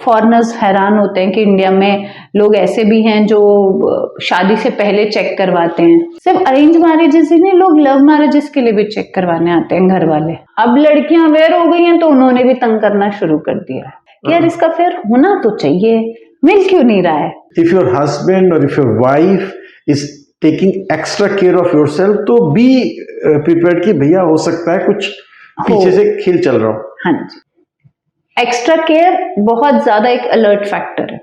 Foreigners हैरान होते हैं कि इंडिया में लोग ऐसे भी हैं जो शादी से पहले चेक करवाते हैं। सिर्फ अरेंज मैरिजेस ही नहीं, लोग लव मैरिजेस के लिए भी चेक करवाने आते हैं घर वाले। अब लड़कियां अवेयर हो गई हैं तो उन्होंने भी तंग करना शुरू कर दिया कि यार इसका अफेयर होना तो चाहिए, मिल क्यों नहीं रहा है। इफ योर हस्बैंड और if your wife is taking extra care of yourself तो बी प्रिपेयर्ड कि भैया हो सकता है कुछ पीछे से खेल चल रहा हो। हाँ जी, एक्स्ट्रा केयर बहुत ज्यादा एक अलर्ट फैक्टर है।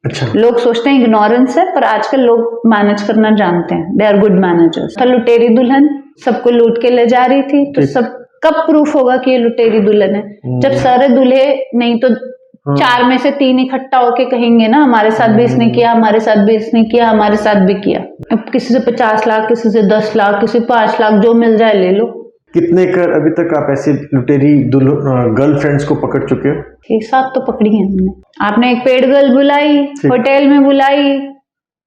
अच्छा, लोग सोचते हैं इग्नोरेंस है, पर आजकल लोग मैनेज करना जानते हैं, दे आर गुड मैनेजर्स। लुटेरी दुल्हन सबको लूट के ले जा रही थी तो सब कब प्रूफ होगा कि ये लुटेरी दुल्हन है? जब सारे दूल्हे नहीं तो 4 में से 3 इकट्ठा होके कहेंगे ना हमारे साथ भी इसने किया, हमारे साथ भी इसने किया, हमारे साथ भी किया। अब किसी से 50 लाख, किसी से 10 लाख, किसी 5 लाख, जो मिल जाए ले लो। कितने कर अभी तक आप ऐसी लुटेरी गर्लफ्रेंड्स को पकड़ चुके हो? 6-7 तो पकड़ी है हमने। आपने एक पेड गर्ल बुलाई, होटल में बुलाई,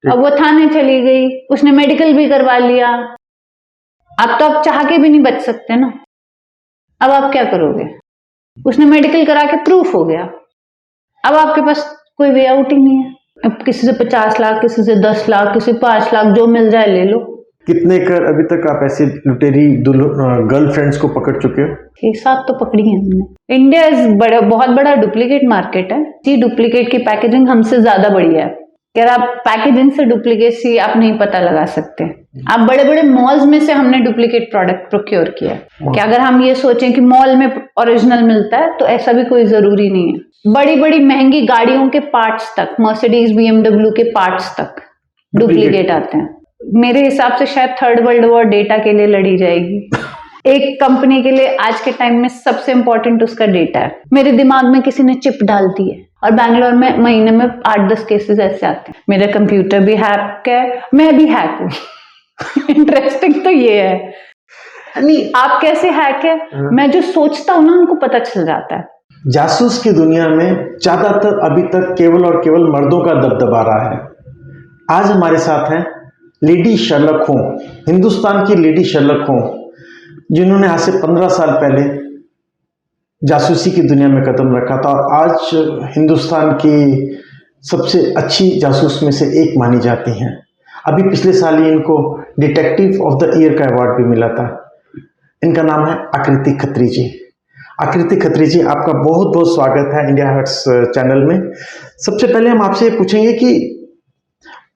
अब वो थाने चली गई, उसने मेडिकल भी करवा लिया। अब तो आप चाह के भी नहीं बच सकते ना, अब आप क्या करोगे? उसने मेडिकल करा के प्रूफ हो गया, अब आपके पास कोई वे आउट ही नहीं है। अब किसी से 50 लाख, किसी से 10 लाख, किसी 5 लाख, जो मिल जाए ले लो। कितने कर अभी तक आप ऐसी लुटेरी गर्लफ्रेंड्स को पकड़ चुके हो? 6-7 तो पकड़ी है हमने। इंडिया बहुत बड़ा डुप्लीकेट मार्केट है। जी, डुप्लीकेट की पैकेजिंग हमसे ज्यादा बढ़िया है। यार आप पैकेजिंग से डुप्लीकेसी आप नहीं पता लगा सकते। आप बड़े बड़े मॉल्स में से हमने डुप्लीकेट प्रोडक्ट प्रोक्योर किया कि अगर हम ये सोचें कि मॉल में ओरिजिनल मिलता है तो ऐसा भी कोई जरूरी नहीं है। बड़ी बड़ी महंगी गाड़ियों के पार्ट्स तक, मर्सिडीज BMW के पार्ट्स तक डुप्लीकेट आते हैं। मेरे हिसाब से शायद 3rd वर्ल्ड वॉर डेटा के लिए लड़ी जाएगी। एक कंपनी के लिए आज के टाइम में सबसे इंपॉर्टेंट उसका डेटा है। मेरे दिमाग में किसी ने चिप डाल दी है और बैंगलोर में महीने में 8-10 केसेस ऐसे आते हैं। मेरा कंप्यूटर भी हैक है, मैं भी हैक हूँ। इंटरेस्टिंग तो ये है, नहीं आप कैसे हैक है, मैं जो सोचता हूँ ना उनको पता चल जाता है। जासूस की दुनिया में ज्यादातर अभी तक केवल और केवल मर्दों का दबदबा रहा है। आज हमारे साथ हैं लेडी शर्लक होम, हिंदुस्तान की लेडी शर्लक होम, जिन्होंने आज से 15 साल पहले जासूसी की दुनिया में कदम रखा था और आज हिंदुस्तान की सबसे अच्छी जासूस में से एक मानी जाती हैं। अभी पिछले साल ही इनको डिटेक्टिव ऑफ द ईयर का अवार्ड भी मिला था। इनका नाम है आकृति खत्री जी। आकृति खत्री जी, आपका बहुत बहुत स्वागत है इंडिया हर्ट्स चैनल में। सबसे पहले हम आपसे ये पूछेंगे कि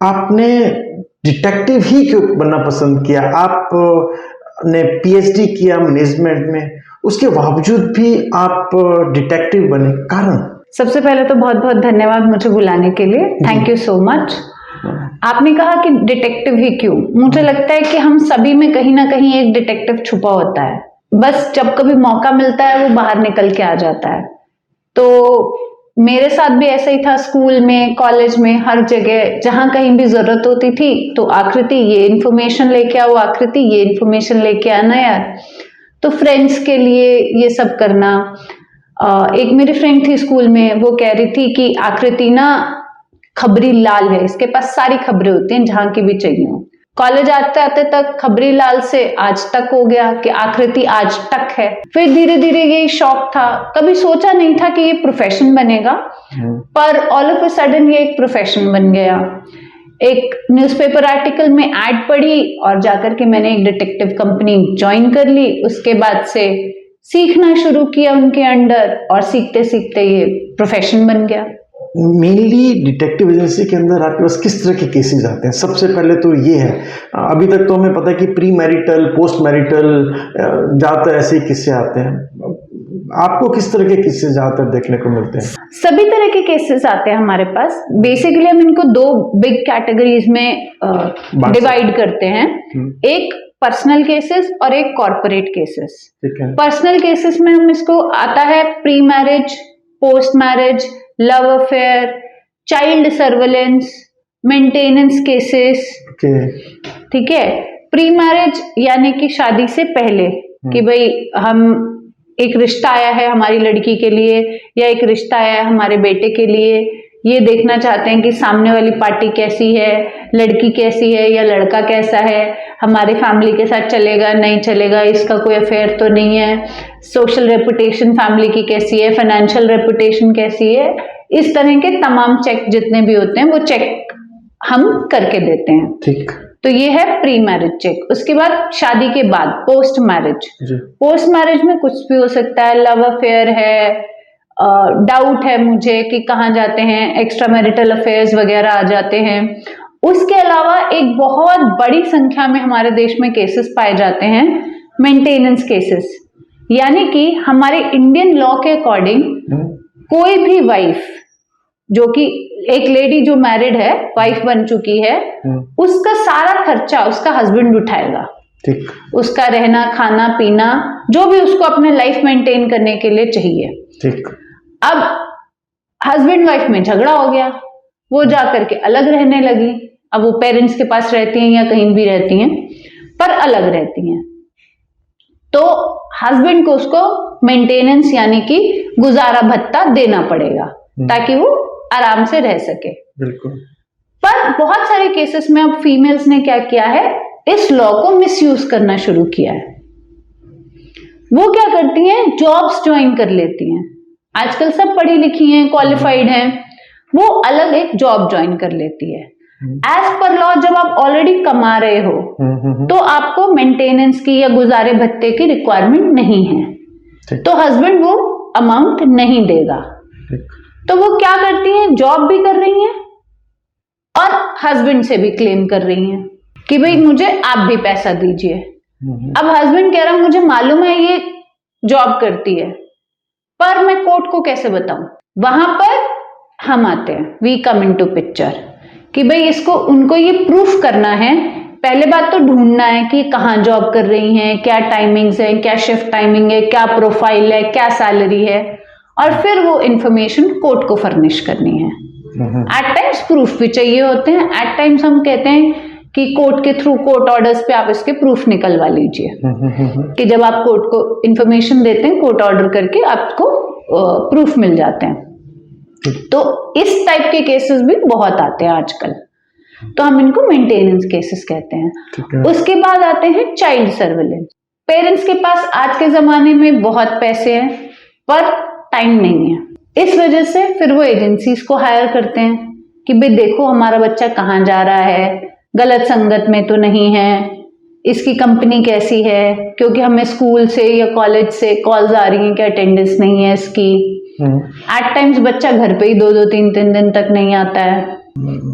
आपने डिटेक्टिव ही क्यों बनना पसंद किया? आपने PhD किया मैनेजमेंट में, उसके बावजूद भी आप डिटेक्टिव बने, कारण? सबसे पहले तो बहुत बहुत धन्यवाद मुझे बुलाने के लिए, थैंक यू सो मच। आपने कहा कि डिटेक्टिव ही क्यों? मुझे लगता है कि हम सभी में कहीं ना कहीं एक डिटेक्टिव छुपा होता है, बस जब कभी मौका मिलता है वो बाहर निकल के आ जाता है। तो मेरे साथ भी ऐसा ही था, स्कूल में, कॉलेज में, हर जगह जहां कहीं भी जरूरत होती थी तो आकृति ये इन्फॉर्मेशन लेके आओ, आकृति ये इन्फॉर्मेशन लेके आना यार। तो फ्रेंड्स के लिए ये सब करना। एक मेरी फ्रेंड थी स्कूल में, वो कह रही थी कि आकृति ना खबरी लाल है, इसके पास सारी खबरें होती हैं जहां की भी चाहिए हो। कॉलेज आते आते तक खबरी लाल से आज तक हो गया कि आकृति आज तक है। फिर धीरे धीरे ये शौक था, कभी सोचा नहीं था कि ये प्रोफेशन बनेगा, पर ऑल ऑफ अ सडन ये एक प्रोफेशन बन गया। एक न्यूज़पेपर आर्टिकल में ऐड पढ़ी और जाकर के मैंने एक डिटेक्टिव कंपनी ज्वाइन कर ली। उसके बाद से सीखना शुरू किया उनके अंडर और सीखते सीखते ये प्रोफेशन बन गया। मेनली डिटेक्टिव एजेंसी के अंदर आपके पास किस तरह के केसेस आते हैं? सबसे पहले तो ये है, अभी तक तो हमें पता है कि प्री मैरिटल, पोस्ट मैरिटल ज्यादातर ऐसे ही किस्से आते हैं। आपको किस तरह के केसेस ज्यादातर देखने को मिलते हैं? सभी तरह के केसेस आते हैं हमारे पास। बेसिकली हम इनको 2 बिग कैटेगरीज में डिवाइड करते हैं, एक पर्सनल केसेस और एक कॉर्पोरेट केसेस। पर्सनल केसेस में हम इसको आता है pre marriage, post marriage, love affair, child surveillance, maintenance cases. ठीक है, प्री मैरिज यानी कि शादी से पहले कि भाई हम एक रिश्ता आया है हमारी लड़की के लिए या एक रिश्ता आया है हमारे बेटे के लिए ये देखना चाहते हैं कि सामने वाली पार्टी कैसी है, लड़की कैसी है या लड़का कैसा है, हमारे फैमिली के साथ चलेगा नहीं चलेगा, इसका कोई अफेयर तो नहीं है, सोशल रेपुटेशन फैमिली की कैसी है, फाइनेंशियल रेपुटेशन कैसी है। इस तरह के तमाम चेक जितने भी होते हैं वो चेक हम करके देते हैं। ठीक। तो ये है प्री मैरिज चेक। उसके बाद शादी के बाद पोस्ट मैरिज। जी। पोस्ट मैरिज में कुछ भी हो सकता है, लव अफेयर है, डाउट है मुझे कि कहाँ जाते हैं, एक्स्ट्रा मैरिटल अफेयर्स वगैरह आ जाते हैं। उसके अलावा एक बहुत बड़ी संख्या में हमारे देश में केसेस पाए जाते हैं मेंटेनेंस केसेस, यानी कि हमारे इंडियन लॉ के अकॉर्डिंग कोई भी वाइफ, जो कि एक लेडी जो मैरिड है, वाइफ बन चुकी है, उसका सारा खर्चा उसका हस्बैंड उठाएगा। ठीक। उसका रहना खाना पीना जो भी उसको अपने लाइफ मेंटेन करने के लिए चाहिए। ठीक। अब हस्बैंड वाइफ में झगड़ा हो गया, वो जा करके अलग रहने लगी। अब वो पेरेंट्स के पास रहती हैं या कहीं भी रहती हैं, पर अलग रहती हैं, तो हस्बैंड को उसको मेंटेनेंस यानी कि गुजारा भत्ता देना पड़ेगा ताकि वो आराम से रह सके। बिल्कुल। पर बहुत सारे केसेस में अब फीमेल्स ने क्या किया है, इस लॉ को मिसयूज करना शुरू किया है। वो क्या करती हैं, जॉब्स ज्वाइन कर लेती हैं। आजकल सब पढ़ी लिखी हैं, क्वालिफाइड हैं, वो अलग एक जॉब ज्वाइन कर लेती है। एज पर लॉ जब आप ऑलरेडी कमा रहे हो तो आपको मेंटेनेंस की या गुजारे भत्ते की रिक्वायरमेंट नहीं है, तो हस्बैंड वो अमाउंट नहीं देगा। तो वो क्या करती हैं, जॉब भी कर रही हैं और हस्बैंड से भी क्लेम कर रही हैं कि भाई मुझे आप भी पैसा दीजिए। अब हस्बैंड कह रहा है मुझे मालूम है ये जॉब करती है, पर मैं कोर्ट को कैसे बताऊं। वहां पर हम आते हैं, वी कम इनटू पिक्चर, कि भाई इसको उनको ये प्रूफ करना है। पहले बात तो ढूंढना है कि कहाँ जॉब कर रही हैं, क्या टाइमिंग्स है, क्या शिफ्ट टाइमिंग है, क्या प्रोफाइल है, क्या सैलरी है, और फिर वो इंफॉर्मेशन कोर्ट को फर्निश करनी है। एट टाइम्स प्रूफ भी चाहिए होते हैं, एट टाइम्स हम कहते हैं कि कोर्ट के थ्रू, कोर्ट ऑर्डर्स पे आप इसके प्रूफ निकलवा लीजिए कि जब आप कोर्ट को इंफॉर्मेशन देते हैं, कोर्ट ऑर्डर करके आपको प्रूफ मिल जाते हैं। तो इस टाइप के केसेस भी बहुत आते हैं आजकल, तो हम इनको मेंटेनेंस केसेस कहते हैं। उसके बाद आते हैं चाइल्ड सर्विलेंस। पेरेंट्स के पास आज के जमाने में बहुत पैसे हैं पर टाइम नहीं है, इस वजह से फिर वो एजेंसीज को हायर करते हैं कि भाई देखो हमारा बच्चा कहाँ जा रहा है, गलत संगत में तो नहीं है, इसकी कंपनी कैसी है, क्योंकि हमें स्कूल से या कॉलेज से कॉल्स आ रही हैं कि अटेंडेंस नहीं है इसकी। एट टाइम्स बच्चा घर पे ही 2-2, 3-3 दिन तक नहीं आता है,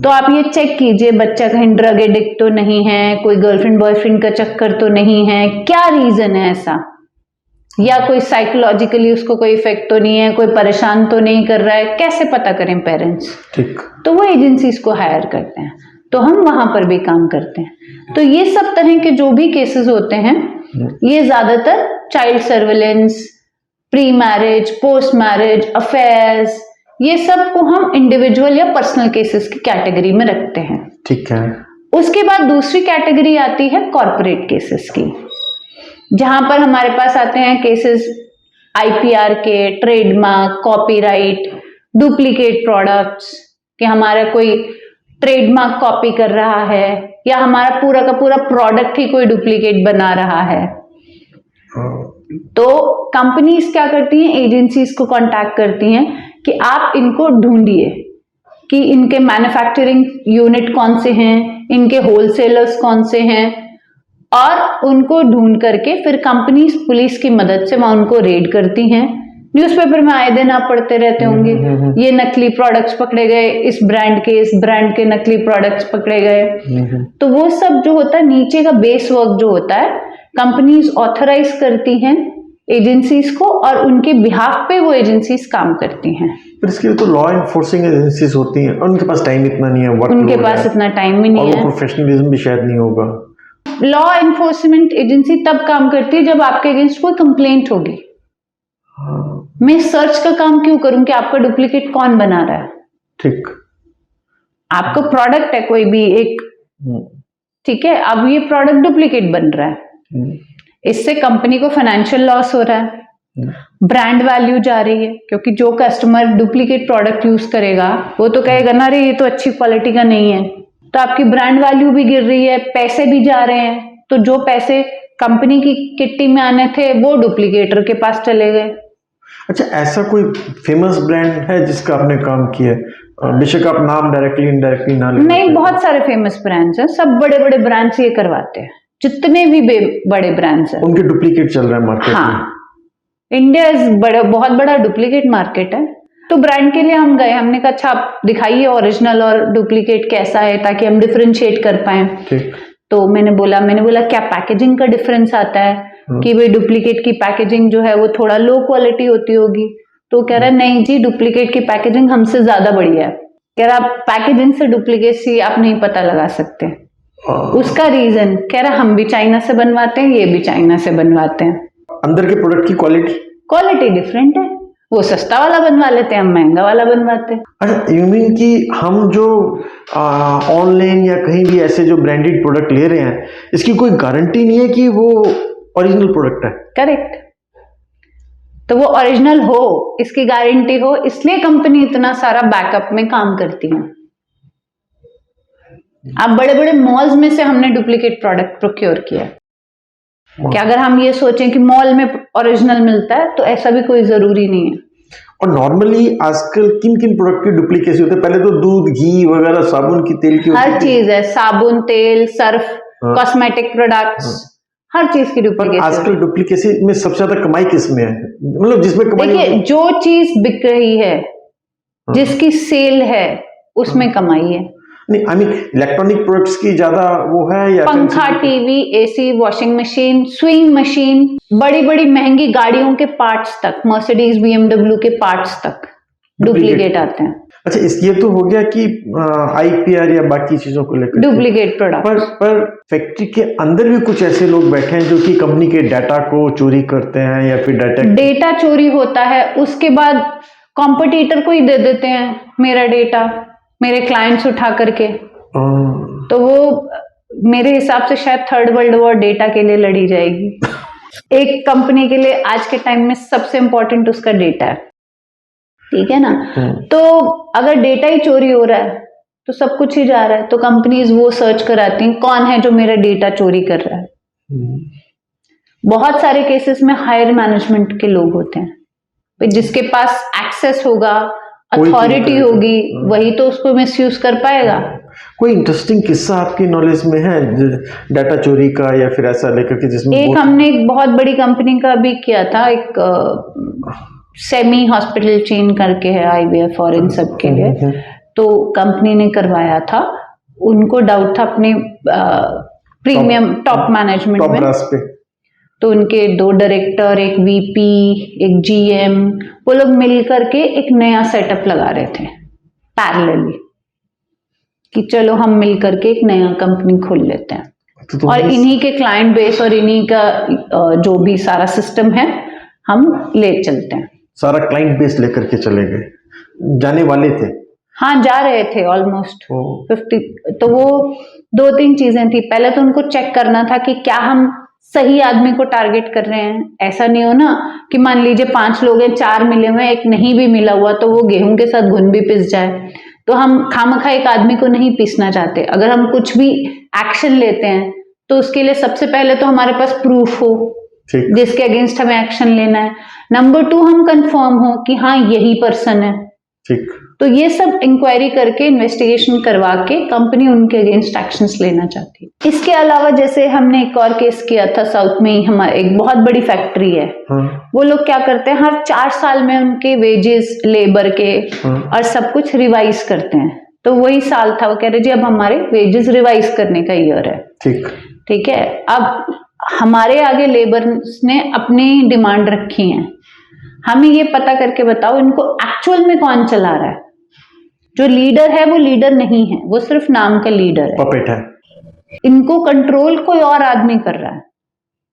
तो आप ये चेक कीजिए बच्चा कहीं ड्रग एडिक्ट तो नहीं है, कोई गर्लफ्रेंड बॉयफ्रेंड का चक्कर तो नहीं है, क्या रीजन है ऐसा, या कोई साइकोलॉजिकली उसको कोई इफेक्ट तो नहीं है, कोई परेशान तो नहीं कर रहा है, कैसे पता करें पेरेंट्स। ठीक। तो वो एजेंसीज को हायर करते हैं, तो हम वहां पर भी काम करते हैं। तो ये सब तरह के जो भी केसेस होते हैं ये ज्यादातर child surveillance, pre marriage, post marriage, affairs, ये सब को हम इंडिविजुअल या पर्सनल केसेस की कैटेगरी में रखते हैं। ठीक है। उसके बाद दूसरी कैटेगरी आती है कॉर्पोरेट केसेस की, जहां पर हमारे पास आते हैं केसेस आईपीआर के, ट्रेडमार्क, कॉपीराइट, डुप्लीकेट प्रोडक्ट्स, कि हमारा कोई ट्रेडमार्क कॉपी कर रहा है या हमारा पूरा का पूरा प्रोडक्ट ही कोई डुप्लीकेट बना रहा है। तो कंपनीज क्या करती हैं, एजेंसीज को कांटेक्ट करती हैं कि आप इनको ढूंढिए कि इनके मैन्युफैक्चरिंग यूनिट कौन से हैं, इनके होलसेलर्स कौन से हैं, और उनको ढूंढ करके फिर कंपनीज पुलिस की मदद से वहां उनको रेड करती हैं। न्यूज़पेपर में आए दिन आप पढ़ते रहते होंगे, ये नकली प्रोडक्ट्स पकड़े गए, इस ब्रांड के नकली प्रोडक्ट्स पकड़े गए। तो वो सब जो होता है, नीचे का बेस वर्क जो होता है, कंपनीज ऑथराइज करती हैं एजेंसीज को और उनके बिहाफ पे वो एजेंसीज काम करती हैं। पर इसके लिए तो लॉ एनफोर्सिंग एजेंसीज होती हैं और उनके पास टाइम इतना नहीं है, उनके पास इतना टाइम भी नहीं है, प्रोफेशनलिज्म भी शायद नहीं होगा। लॉ एनफोर्समेंट एजेंसी तब काम करती है जब आपके अगेंस्ट कोई कंप्लेंट होगी। मैं सर्च का काम क्यों करूं कि आपका डुप्लीकेट कौन बना रहा है। ठीक। आपका प्रोडक्ट है कोई भी एक, ठीक है, अब ये प्रोडक्ट डुप्लीकेट बन रहा है, इससे कंपनी को फाइनेंशियल लॉस हो रहा है, ब्रांड वैल्यू जा रही है, क्योंकि जो कस्टमर डुप्लीकेट प्रोडक्ट यूज करेगा वो तो कहेगा ना रे ये तो अच्छी क्वालिटी का नहीं है, तो आपकी ब्रांड वैल्यू भी गिर रही है, पैसे भी जा रहे हैं, तो जो पैसे कंपनी की किट्टी में आने थे वो डुप्लीकेटर के पास चले गए। अच्छा, ऐसा कोई फेमस ब्रांड है जिसका आपने काम किया है? बेशक आप नाम डायरेक्टली इनडायरेक्टली ना लें। नहीं, बहुत सारे फेमस ब्रांड्स हैं, सब बड़े बड़े ब्रांड्स ये करवाते हैं, जितने भी बड़े ब्रांड्स हैं उनके डुप्लीकेट चल रहा है मार्केट में। हाँ, इंडिया बहुत बड़ा डुप्लीकेट मार्केट है। तो ब्रांड के लिए हम गए, हमने कहा अच्छा आप दिखाइए ओरिजिनल और डुप्लीकेट कैसा है, ताकि हम डिफरेंशिएट कर पाए। ठीक। तो मैंने बोला क्या पैकेजिंग का डिफरेंस आता है कि भाई डुप्लीकेट की पैकेजिंग जो है वो थोड़ा लो क्वालिटी होती होगी। तो कह रहा नहीं जी, डुप्लीकेट की पैकेजिंग हमसे ज्यादा बढ़िया है। कह रहा पैकेजिंग से डुप्लीकेसी आप नहीं पता लगा सकते। उसका रीजन कह रहा हम भी चाइना से बनवाते हैं, ये भी चाइना से बनवाते हैं। अंदर के प्रोडक्ट की क्वालिटी डिफरेंट है, वो सस्ता वाला बनवा लेते हैं, हम महंगा वाला बनवाते हैं। अच्छा, यू मीन कि हम जो ऑनलाइन या कहीं भी ऐसे जो ब्रांडेड प्रोडक्ट ले रहे हैं, इसकी कोई गारंटी नहीं है कि वो ओरिजिनल प्रोडक्ट है? करेक्ट। तो वो ओरिजिनल हो, इसकी गारंटी हो, इसलिए कंपनी इतना सारा बैकअप में काम करती है। अब बड़े बड़े मॉल्स में से हमने डुप्लीकेट प्रोडक्ट प्रोक्योर किया कि अगर हम ये सोचें कि मॉल में ओरिजिनल मिलता है, तो ऐसा भी कोई जरूरी नहीं है। और नॉर्मली आजकल किन किन प्रोडक्ट की डुप्लीकेसी होते हैं? पहले तो दूध, घी वगैरह, साबुन की तेल की हर चीज है, साबुन, तेल, सर्फ, कॉस्मेटिक प्रोडक्ट्स, हर चीज की डुप्लीकेसी। आजकल डुप्लीकेसी में सबसे ज्यादा कमाई किस में है? मतलब जिसमें कमाई, देखिए जो चीज बिक रही है, जिसकी सेल है, उसमें कमाई है। नहीं, आई मीन इलेक्ट्रॉनिक प्रोडक्ट्स की ज्यादा वो है या पंखा, TV, AC, washing machine, swing machine, बड़ी बड़ी महंगी गाड़ियों के पार्ट्स तक, मर्सिडीज, बीएमडब्ल्यू के पार्ट्स तक डुप्लीकेट आते हैं। अच्छा, ये तो हो गया कि आईपीआर या बाकी चीजों को लेकर डुप्लीकेट प्रोडक्ट। पर फैक्ट्री के अंदर भी कुछ ऐसे लोग बैठे हैं जो कि कंपनी के डाटा को चोरी करते हैं, या फिर डेटा चोरी होता है, उसके बाद कॉम्पिटिटर को ही दे देते हैं मेरा डेटा, मेरे क्लाइंट्स उठा करके। तो वो मेरे हिसाब से शायद थर्ड वर्ल्ड वॉर डेटा के लिए लड़ी जाएगी। एक कंपनी के लिए आज के टाइम में सबसे इंपॉर्टेंट उसका डेटा है, ठीक है ना। तो अगर डेटा ही चोरी हो रहा है तो सब कुछ ही जा रहा है। तो कंपनीज वो सर्च कराती हैं कौन है जो मेरा डेटा चोरी कर रहा है। बहुत सारे केसेस में हायर मैनेजमेंट के लोग होते हैं, जिसके पास एक्सेस होगा, अथॉरिटी होगी, वही तो उसको मिसयूज कर पाएगा। कोई इंटरेस्टिंग किस्सा आपकी नॉलेज में है डाटा चोरी का, या फिर ऐसा लेकर के जिसमें हमने एक बहुत बड़ी कंपनी का भी किया था, एक सेमी हॉस्पिटल चेन करके है, आईवीएफ और इन सब के लिए। तो कंपनी ने करवाया था, उनको डाउट था अपने प्रीमियम टॉप मैनेजमेंट में। तो उनके 2 डायरेक्टर, एक वीपी, एक जीएम, वो लोग मिलकर के एक नया सेटअप लगा रहे थे पैरेलली, कि चलो हम मिलकर के एक नया कंपनी खोल लेते हैं। और इन्हीं के क्लाइंट बेस और इन्हीं का जो भी सारा सिस्टम है हम ले चलते हैं। सारा क्लाइंट बेस लेकर के चले गए, जाने वाले थे? हाँ, जा रहे थे ऑलमोस्ट 50। तो वो 2-3 चीजें थी। पहले तो उनको चेक करना था कि क्या हम सही आदमी को टारगेट कर रहे हैं। ऐसा नहीं हो ना कि मान लीजिए 5 लोग हैं, 4 मिले हुए, एक नहीं भी मिला हुआ, तो वो गेहूं के साथ घुन भी पिस जाए। तो हम खामखा एक आदमी को नहीं पीसना चाहते। अगर हम कुछ भी एक्शन लेते हैं तो उसके लिए सबसे पहले तो हमारे पास प्रूफ हो जिसके अगेंस्ट हमें एक्शन लेना है। नंबर 2, हम कंफर्म हो कि हाँ यही पर्सन है। ठीक। तो ये सब इंक्वायरी करके, इन्वेस्टिगेशन करवा के कंपनी उनके अगेंस्ट एक्शंस लेना चाहती है। इसके अलावा जैसे हमने एक और केस किया था, साउथ में ही हमारे एक बहुत बड़ी फैक्ट्री है। वो लोग क्या करते हैं, हर 4 साल में उनके वेजेस, लेबर के और सब कुछ रिवाइज करते हैं। तो वही साल था, वो कह रहे जी अब हमारे वेजेस रिवाइज करने का ईयर है। ठीक है। अब हमारे आगे लेबर्स ने अपनी डिमांड रखी है, हमें ये पता करके बताओ इनको एक्चुअल में कौन चला रहा है। जो लीडर है वो लीडर नहीं है, वो सिर्फ नाम का लीडर है, पपेट है। इनको कंट्रोल कोई और आदमी कर रहा है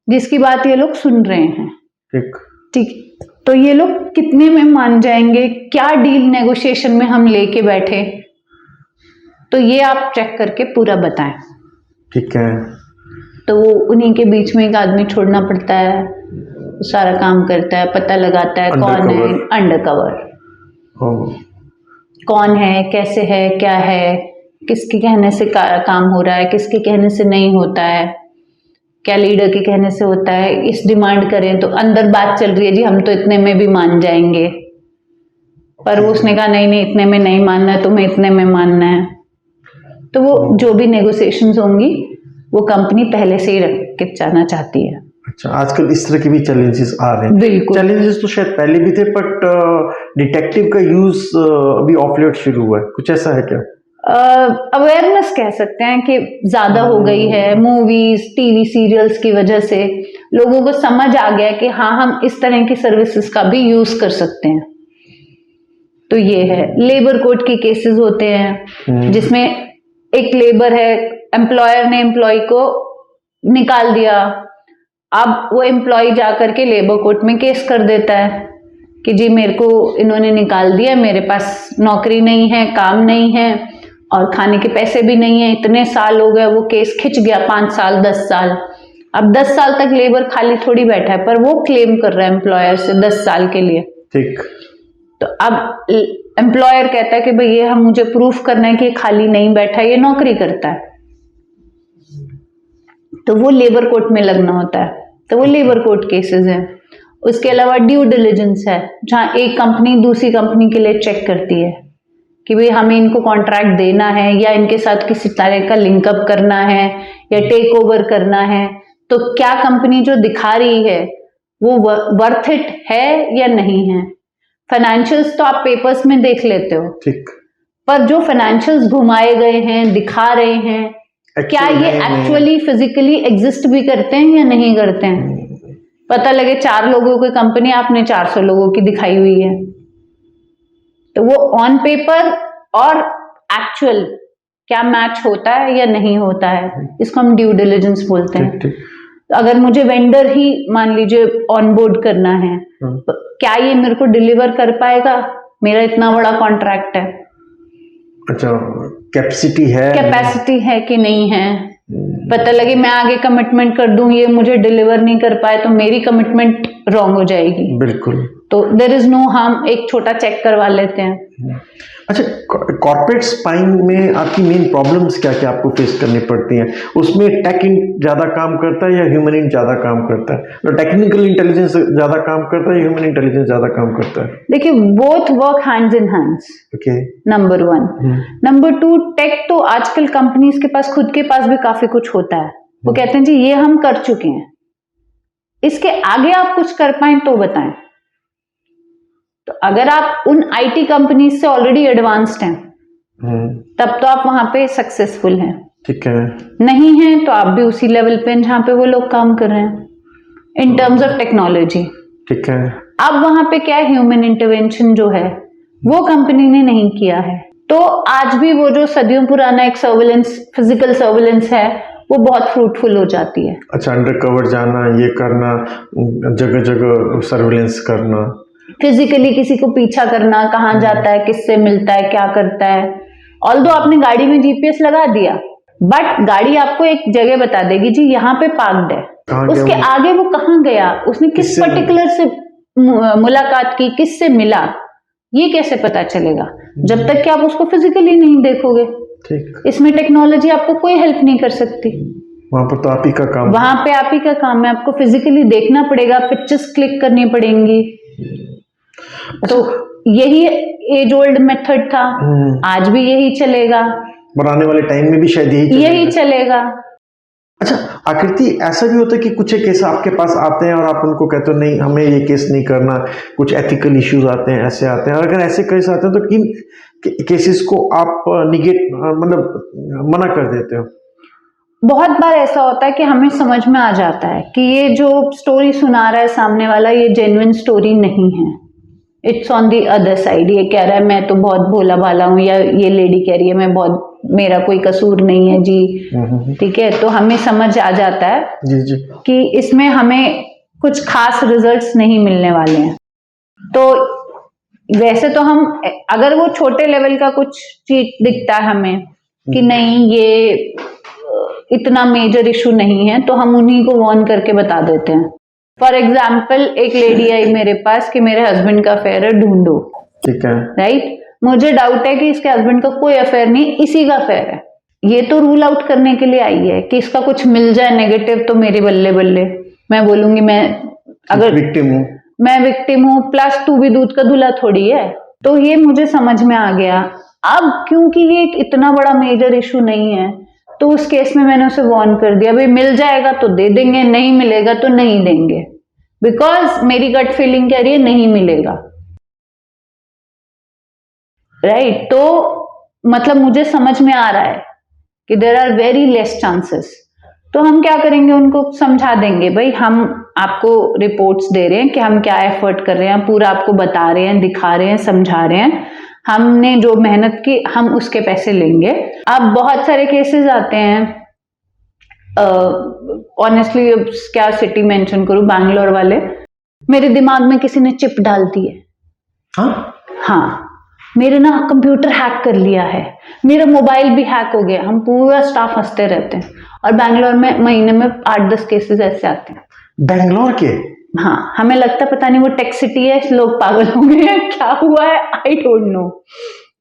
जिसकी बात ये लोग सुन रहे हैं। ठीक। तो ये लोग कितने में मान जाएंगे, क्या डील नेगोशिएशन में हम लेके बैठे, तो ये आप चेक करके पूरा बताएं। ठीक है। तो वो उन्हीं के बीच में एक आदमी छोड़ना पड़ता है, सारा काम करता है, पता लगाता है कौन है अंडर कवर, कौन है, कैसे है, क्या है, किसके कहने से काम हो रहा है, किसके कहने से नहीं होता है, क्या लीडर के कहने से होता है। इस डिमांड करें तो अंदर बात चल रही है जी हम तो इतने में भी मान जाएंगे, पर वो उसने कहा नहीं नहीं इतने में नहीं मानना है, तुम्हें इतने में मानना है। तो वो जो भी नेगोशिएशंस होंगी वो कंपनी पहले से ही रख के जाना चाहती है। अच्छा, आजकल इस तरह के भी चैलेंजेस आ रहे हैं। बिल्कुल, चैलेंजेस तो शायद पहले भी थे, बट डिटेक्टिव का यूज अभी ऑफ लेट शुरू हुआ है, कुछ ऐसा है क्या? अवेयरनेस कह सकते हैं कि ज्यादा हो गई है, मूवीज टीवी सीरियल्स की वजह से लोगों को समझ आ गया कि हाँ हम इस तरह की सर्विसेज का भी यूज कर सकते हैं। तो ये है, लेबर कोड के केसेस होते हैं जिसमें एक लेबर है, एम्प्लॉयर ने एम्प्लॉय को निकाल दिया, अब वो एम्प्लॉय जाकर के लेबर कोर्ट में केस कर देता है कि जी मेरे को इन्होंने निकाल दिया, मेरे पास नौकरी नहीं है, काम नहीं है और खाने के पैसे भी नहीं है, इतने साल हो गए, वो केस खिंच गया 5 साल 10 साल। अब 10 साल तक लेबर खाली थोड़ी बैठा है, पर वो क्लेम कर रहा है एम्प्लॉयर से 10 साल के लिए। ठीक। तो अब एम्प्लॉयर कहता है कि भाई ये हम मुझे प्रूफ करना है कि खाली नहीं बैठा, ये नौकरी करता है, तो वो लेबर कोर्ट में लगना होता है। तो वो लेबर कोर्ट केसेस हैं। उसके अलावा ड्यू डिलिजेंस है, जहां एक कंपनी दूसरी कंपनी के लिए चेक करती है कि भाई हमें इनको कॉन्ट्रैक्ट देना है या इनके साथ किसी तरह का लिंकअप करना है या टेक ओवर करना है, तो क्या कंपनी जो दिखा रही है वो वर्थ इट है या नहीं है। फाइनेंशियल्स तो आप पेपर्स में देख लेते हो, ठीक, पर जो फाइनेंशियल्स घुमाए गए हैं, दिखा रहे हैं, क्या ये एक्चुअली फिजिकली एग्जिस्ट भी करते हैं या नहीं करते हैं। पता लगे 4 लोगों की कंपनी आपने 400 लोगों की दिखाई हुई है, तो वो ऑन पेपर और एक्चुअल क्या मैच होता है या नहीं होता है, इसको हम ड्यू डिलिजेंस बोलते हैं। ठीक। अगर मुझे वेंडर ही मान लीजिए ऑनबोर्ड करना है, तो क्या ये मेरे को डिलीवर कर पाएगा, मेरा इतना बड़ा कॉन्ट्रैक्ट है। अच्छा, कैपेसिटी है कि नहीं है। पता लगे मैं आगे कमिटमेंट कर दूं, ये मुझे डिलीवर नहीं कर पाए, तो मेरी कमिटमेंट रॉन्ग हो जाएगी। बिल्कुल। तो देयर इज नो हार्म, एक छोटा चेक करवा लेते हैं। अच्छा, कॉर्पोरेट स्पाइंग में आपकी मेन प्रॉब्लम्स क्या क्या आपको फेस करनी पड़ती हैं? उसमें टेक ज़्यादा काम करता है या ह्यूमन ज़्यादा काम करता है? टेक्निकल इंटेलिजेंस ज़्यादा काम करता है या ह्यूमन इंटेलिजेंस ज़्यादा काम करता है? देखिए, both work hands in hands. Okay, number 1। Number 2, take तो आजकल कंपनीज के पास खुद के पास भी काफी कुछ होता है। वो कहते हैं जी ये हम कर चुके हैं, इसके आगे आप कुछ कर पाए तो बताएं। तो अगर आप उन आईटी कंपनीज से ऑलरेडी एडवांस्ड हैं, तब तो आप वहां पे सक्सेसफुल हैं। ठीक है। नहीं है तो आप भी उसी लेवल पे जहां पे वो लोग काम कर रहे हैं इन टर्म्स ऑफ टेक्नोलॉजी। ठीक है। अब वहां पे क्या ह्यूमन इंटरवेंशन जो है वो कंपनी ने नहीं किया है, तो आज भी वो जो सदियों पुराना एक सर्विलेंस, फिजिकल सर्विलेंस है, वो बहुत फ्रूटफुल हो जाती है। अच्छा, अंडर कवर जाना, ये करना, जगह जगह सर्विलेंस करना, फिजिकली किसी को पीछा करना, कहाँ जाता है, किससे मिलता है, क्या करता है। ऑल्दो आपने गाड़ी में जीपीएस लगा दिया, बट गाड़ी आपको एक जगह बता देगी जी यहाँ पे पार्क्ड है, उसके आगे वो कहाँ गया, उसने किस पर्टिकुलर से मुलाकात की, किससे मिला, ये कैसे पता चलेगा जब तक कि आप उसको फिजिकली नहीं देखोगे। ठीक। इसमें टेक्नोलॉजी आपको कोई हेल्प नहीं कर सकती। वहां पर तो आप ही का काम, वहां पे आप ही का काम है, आपको फिजिकली देखना पड़ेगा, पिक्चर्स क्लिक करनी पड़ेंगी। तो यही एज ओल्ड मेथड था, आज भी यही चलेगा, और आने वाले टाइम में भी शायद यही चलेगा। अच्छा, आकृति, ऐसा भी होता है कि कुछ एक केस आपके पास आते हैं और आप उनको कहते हो नहीं हमें ये केस नहीं करना, कुछ एथिकल इश्यूज आते हैं, ऐसे आते हैं, और अगर ऐसे केस आते हैं तो किन केसेस को आप मना कर देते हो? बहुत बार ऐसा होता है कि हमें समझ में आ जाता है कि ये जो स्टोरी सुना रहा है सामने वाला, ये जेन्युइन स्टोरी नहीं है, it's on the other side. ये कह रहा है मैं तो बहुत भोला भाला हूँ, या ये लेडी कह रही है मैं बहुत, मेरा कोई कसूर नहीं है जी। ठीक है, तो हमें समझ आ जाता है जी कि इसमें हमें कुछ खास रिजल्ट्स नहीं मिलने वाले हैं। तो वैसे तो हम, अगर वो छोटे लेवल का कुछ चीज दिखता है हमें कि नहीं ये इतना मेजर इशू नहीं है, तो हम उन्हीं को वार्न करके बता देते हैं। फॉर एग्जाम्पल एक लेडी आई मेरे पास कि मेरे हस्बैंड का अफेयर है, ढूंढो। ठीक है। राइट, मुझे डाउट है कि इसके हस्बैंड का कोई अफेयर नहीं, इसी का अफेयर है। ये तो रूल आउट करने के लिए आई है कि इसका कुछ मिल जाए नेगेटिव तो मेरी बल्ले बल्ले। मैं बोलूंगी मैं अगर विक्टिम हूँ, मैं विक्टिम हूँ, प्लस तू भी दूध का दूल्हा थोड़ी है। तो ये मुझे समझ में आ गया। अब क्योंकि ये एक इतना बड़ा मेजर इशू नहीं है, तो उस केस में मैंने उसे वार्न कर दिया, भाई मिल जाएगा तो दे देंगे, नहीं मिलेगा तो नहीं देंगे, बिकॉज मेरी गट फीलिंग कह रही है नहीं मिलेगा। राइट, तो मतलब मुझे समझ में आ रहा है कि there are very less chances. तो हम क्या करेंगे, उनको समझा देंगे, भाई हम आपको रिपोर्ट्स दे रहे हैं कि हम क्या एफर्ट कर रहे हैं, पूरा आपको बता रहे हैं, दिखा रहे हैं, समझा रहे हैं, हमने जो मेहनत की हम उसके पैसे लेंगे। अब बहुत सारे केसेस आते हैं, ऑनेस्टली क्या सिटी मेंशन करूं, बैंगलोर वाले, मेरे दिमाग में किसी ने चिप डाल दी है। हाँ, मेरे ना कंप्यूटर हैक कर लिया है, मेरा मोबाइल भी हैक हो गया, हम पूरा स्टाफ हंसते रहते हैं। और बैंगलोर में महीने में 8-10 केसेस ऐसे आते हैं। बैंगलोर के? हाँ, हमें लगता पता नहीं वो टेक सिटी है, लोग पागल हो गए हैं, क्या हुआ है आई डोंट नो।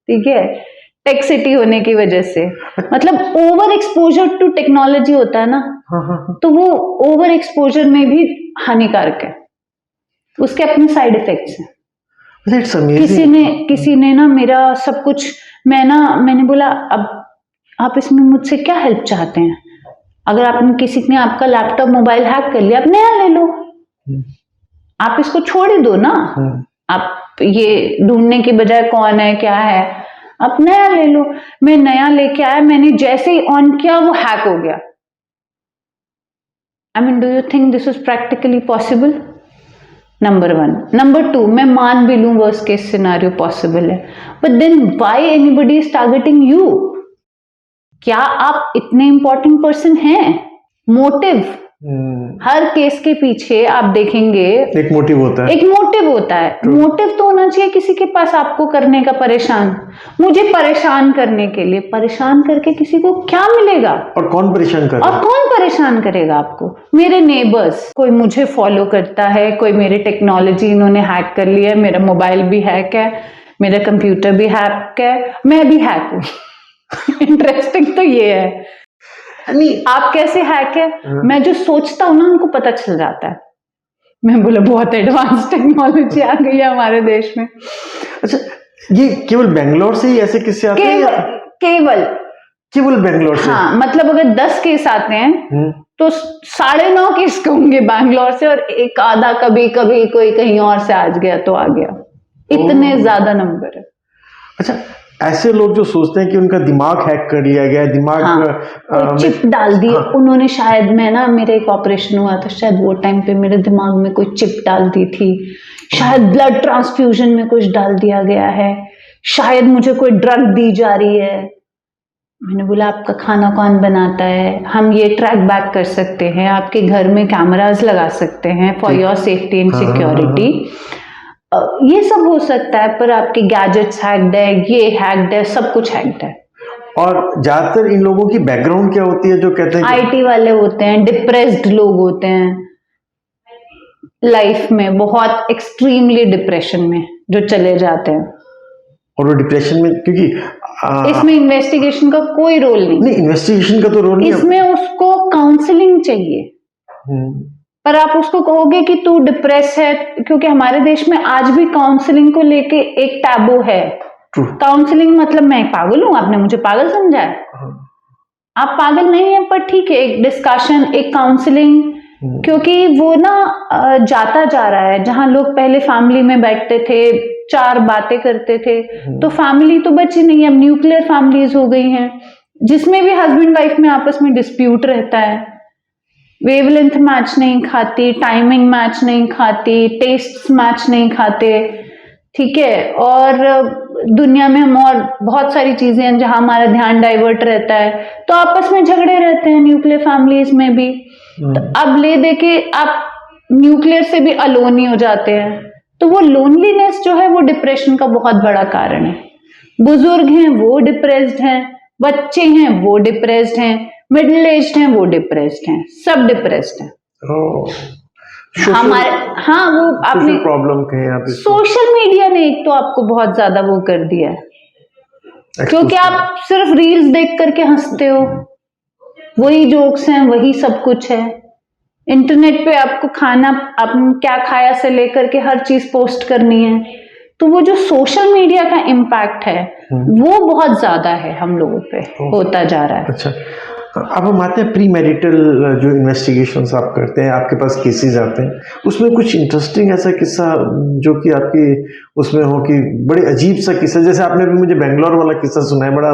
ठीक है, टेक सिटी होने की वजह से मतलब ओवर एक्सपोजर टू टेक्नोलॉजी होता है ना, तो वो ओवर एक्सपोजर में भी हानिकारक है, उसके अपने साइड इफेक्ट्स हैं। किसी ने ना मेरा सब कुछ, मैंने बोला अब आप इसमें मुझसे क्या हेल्प चाहते हैं? अगर आपने किसी ने आपका लैपटॉप मोबाइल हैक कर लिया, आप नया ले लो, आप इसको छोड़ ही दो ना। आप ये ढूंढने की बजाय कौन है क्या है, आप नया ले लो। मैं नया लेके आया, मैंने जैसे ही ऑन किया वो हैक हो गया। I mean, do you think this is practically possible? Number 1। Number 2, मैं मान भी लूं वर्स्ट केस सिनेरियो पॉसिबल है, but then why anybody is targeting you? क्या आप इतने इंपॉर्टेंट पर्सन हैं? मोटिव, हर केस के पीछे आप देखेंगे एक मोटिव होता है, एक मोटिव होता है। मोटिव तो होना चाहिए किसी के पास आपको करने का, परेशान, मुझे परेशान करने के लिए। परेशान करके किसी को क्या मिलेगा? और कौन परेशान करेगा? और कौन परेशान करेगा आपको? मेरे नेबर्स, कोई मुझे फॉलो करता है, कोई मेरे टेक्नोलॉजी इन्होंने हैक कर लिया है, मेरा मोबाइल भी हैक है, मेरा कंप्यूटर भी हैक है, मैं भी हैक हूं। इंटरेस्टिंग तो ये है, आप कैसे हैक है, मैं जो सोचता हूं ना उनको पता चल जाता है। मैं बोला बहुत एडवांस टेक्नोलॉजी आ गई है हमारे देश में। अच्छा, ये केवल बेंगलोर से ही ऐसे किस्से आते हैं? केवल बेंगलोर से? हाँ, मतलब अगर 10 केस आते हैं तो 9.5 केस होंगे बैंगलोर से, और एक आधा कभी कभी कोई कहीं और से आज गया तो आ गया। इतने ज्यादा नंबर है। अच्छा, ऐसे लोग जो सोचते हैं कि उनका दिमाग हैक कर लिया गया, दिमाग चिप डाल दी उन्होंने, शायद मेरा एक ऑपरेशन हुआ था, शायद वो टाइम पे मेरे दिमाग में कोई चिप डाल दी थी, शायद ब्लड ट्रांसफ्यूजन में कुछ डाल दिया गया है, शायद मुझे कोई ड्रग दी जा रही है। मैंने बोला आपका खाना कौन बनाता है, हम ये ट्रैक बैक कर सकते हैं, आपके घर में कैमरास लगा सकते हैं for your safety and security. ये सब हो सकता है, पर आपके गैजेट्स हैक्ड है, ये हैक्ड है, सब कुछ हैक्ड है। और ज्यादातर इन लोगों की बैकग्राउंड क्या होती है जो कहते हैं? आईटी वाले होते हैं, डिप्रेस्ड लोग होते हैं, लाइफ में बहुत एक्सट्रीमली डिप्रेशन में जो चले जाते हैं। और वो डिप्रेशन में, क्योंकि इसमें इन्वेस्टिगेशन का कोई रोल नहीं, इन्वेस्टिगेशन का तो रोल नहीं, इसमें उसको काउंसलिंग चाहिए। पर आप उसको कहोगे कि तू डिप्रेस है, क्योंकि हमारे देश में आज भी काउंसलिंग को लेके एक टैबू है। काउंसलिंग मतलब मैं पागल हूं, आपने मुझे पागल समझा है? आप पागल नहीं है, पर ठीक है, एक डिस्कशन, एक काउंसलिंग, क्योंकि वो ना जाता जा रहा है। जहां लोग पहले फैमिली में बैठते थे, 4 बातें करते थे, तो फैमिली तो बची नहीं, अब न्यूक्लियर फैमिलीज हो गई हैं, जिसमें भी हस्बैंड वाइफ में आपस में डिस्प्यूट रहता है, वेवलेंथ मैच नहीं खाती, टाइमिंग मैच नहीं खाती, टेस्ट मैच नहीं खाते। ठीक है, और दुनिया में हम और बहुत सारी चीजें हैं जहां हमारा ध्यान डाइवर्ट रहता है, तो आपस में झगड़े रहते हैं न्यूक्लियर फैमिलीज में भी। तो अब ले दे के आप न्यूक्लियर से भी अलोन ही हो जाते हैं, तो वो लोनलीनेस जो है वो डिप्रेशन का बहुत बड़ा कारण है। बुजुर्ग हैं वो डिप्रेस्ड हैं, बच्चे हैं वो डिप्रेस्ड हैं, मिडिल एज्ड हैं वो डिप्रेस्ड हैं, सब डिप्रेस्ड हैं। हमारे, हाँ वो आपने प्रॉब्लम कहें आप इसको, सोशल मीडिया ने एक तो आपको बहुत ज्यादा वो कर दिया है, क्योंकि आप सिर्फ रील्स देख करके हंसते हो, वही जोक्स हैं, वही सब कुछ है। इंटरनेट पे आपको खाना, आपने क्या खाया से लेकर के हर चीज पोस्ट करनी है, तो वो जो सोशल मीडिया का इम्पैक्ट है वो बहुत ज्यादा है हम लोगों पे होता जा रहा है। अच्छा, अब हम आते हैं प्री मैरिटल जो इन्वेस्टिगेशंस आप करते हैं, आपके पास केसेस आते हैं, उसमें कुछ इंटरेस्टिंग ऐसा किस्सा जो कि आपकी उसमें हो कि बड़े अजीब सा किस्सा, जैसे आपने भी मुझे बेंगलोर वाला किस्सा सुना है, बड़ा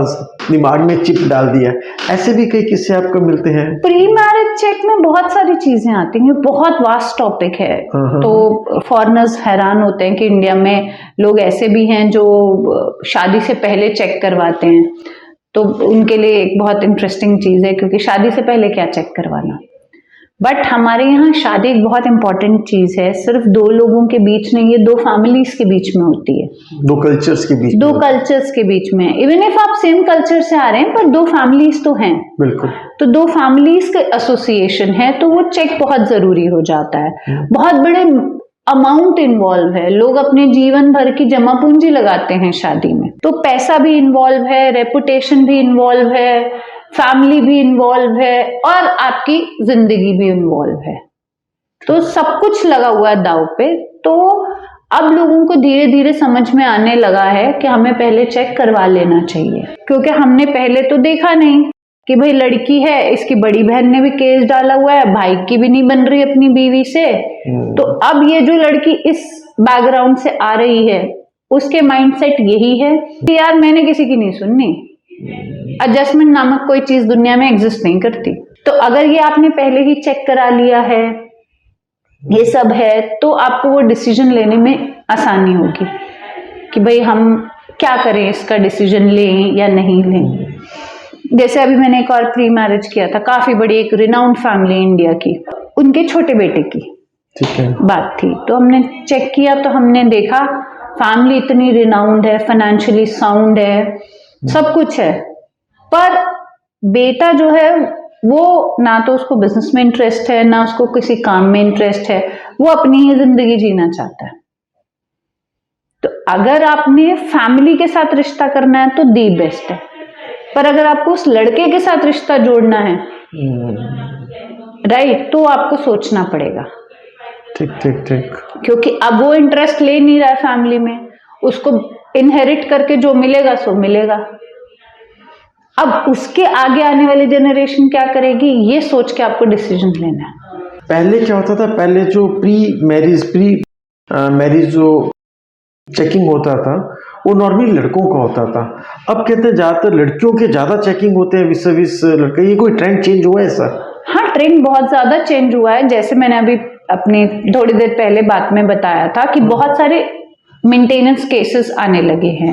दिमाग में चिप डाल दिया, ऐसे भी कई किस्से आपको मिलते हैं? प्री मैरिज चेक में बहुत सारी चीजें आती हैं, बहुत वास्ट टॉपिक है। तो फॉरेनर्स हैरान होते हैं कि इंडिया में लोग ऐसे भी हैं जो शादी से पहले चेक करवाते हैं, तो उनके लिए एक बहुत इंटरेस्टिंग चीज है, क्योंकि शादी से पहले क्या चेक करवाना। बट हमारे यहाँ शादी एक बहुत इंपॉर्टेंट चीज है, सिर्फ दो लोगों के बीच नहीं, ये दो फैमिलीज के बीच में होती है, दो कल्चर्स के बीच, दो कल्चर्स के बीच में। इवन इफ आप सेम कल्चर से आ रहे हैं, पर दो फैमिलीज तो हैं, बिल्कुल, तो दो फैमिलीज का एसोसिएशन है, तो वो चेक बहुत जरूरी हो जाता है। बहुत बड़े अमाउंट इन्वॉल्व है, लोग अपने जीवन भर की जमा पूंजी लगाते हैं शादी में, तो पैसा भी इन्वॉल्व है, रेपुटेशन भी इन्वॉल्व है, फैमिली भी इन्वॉल्व है, और आपकी जिंदगी भी इन्वॉल्व है, तो सब कुछ लगा हुआ है दांव पे। तो अब लोगों को धीरे धीरे समझ में आने लगा है कि हमें पहले चेक करवा लेना चाहिए, क्योंकि हमने पहले तो देखा नहीं कि भाई लड़की है, इसकी बड़ी बहन ने भी केस डाला हुआ है, भाई की भी नहीं बन रही अपनी बीवी से, तो अब ये जो लड़की इस बैकग्राउंड से आ रही है, उसके माइंडसेट यही है कि यार मैंने किसी की नहीं सुननी, एडजस्टमेंट नामक कोई चीज दुनिया में एग्जिस्ट नहीं करती। तो अगर ये आपने पहले ही चेक करा लिया है, ये सब है, तो आपको वो डिसीजन लेने में आसानी होगी कि भाई हम क्या करें, इसका डिसीजन लें या नहीं लें। जैसे अभी मैंने एक और प्री मैरिज किया था, काफी बड़ी एक रिनाउंड फैमिली इंडिया की, उनके छोटे बेटे की बात थी, तो हमने चेक किया, तो हमने देखा फैमिली इतनी रिनाउंड है, फाइनेंशियली साउंड है, सब कुछ है, पर बेटा जो है वो ना तो उसको बिजनेस में इंटरेस्ट है, ना उसको किसी काम में इंटरेस्ट है, वो अपनी ही जिंदगी जीना चाहता है। तो अगर आपने फैमिली के साथ रिश्ता करना है तो दी बेस्ट है, पर अगर आपको उस लड़के के साथ रिश्ता जोड़ना है, राइट, तो आपको सोचना पड़ेगा। ठीक ठीक ठीक, क्योंकि अब वो इंटरेस्ट ले नहीं रहा है फैमिली में, उसको इनहेरिट करके जो मिलेगा सो मिलेगा। अब उसके आगे आने वाली जनरेशन क्या करेगी, ये सोच के आपको डिसीजन लेना है। पहले क्या होता था, पहले जो प्री मैरिज जो चेकिंग होता था वो नॉर्मली लड़कों का होता था, अब कहते हैं ज्यादातर लड़कियों के ज्यादा चेकिंग होते हैं विस लड़के, ये कोई ट्रेंड चेंज हुआ है सर? हाँ, ट्रेंड बहुत ज्यादा चेंज हुआ है। जैसे मैंने अभी अपनी थोड़ी देर पहले बात में बताया था कि बहुत सारे मेंटेनेंस केसेस आने लगे हैं।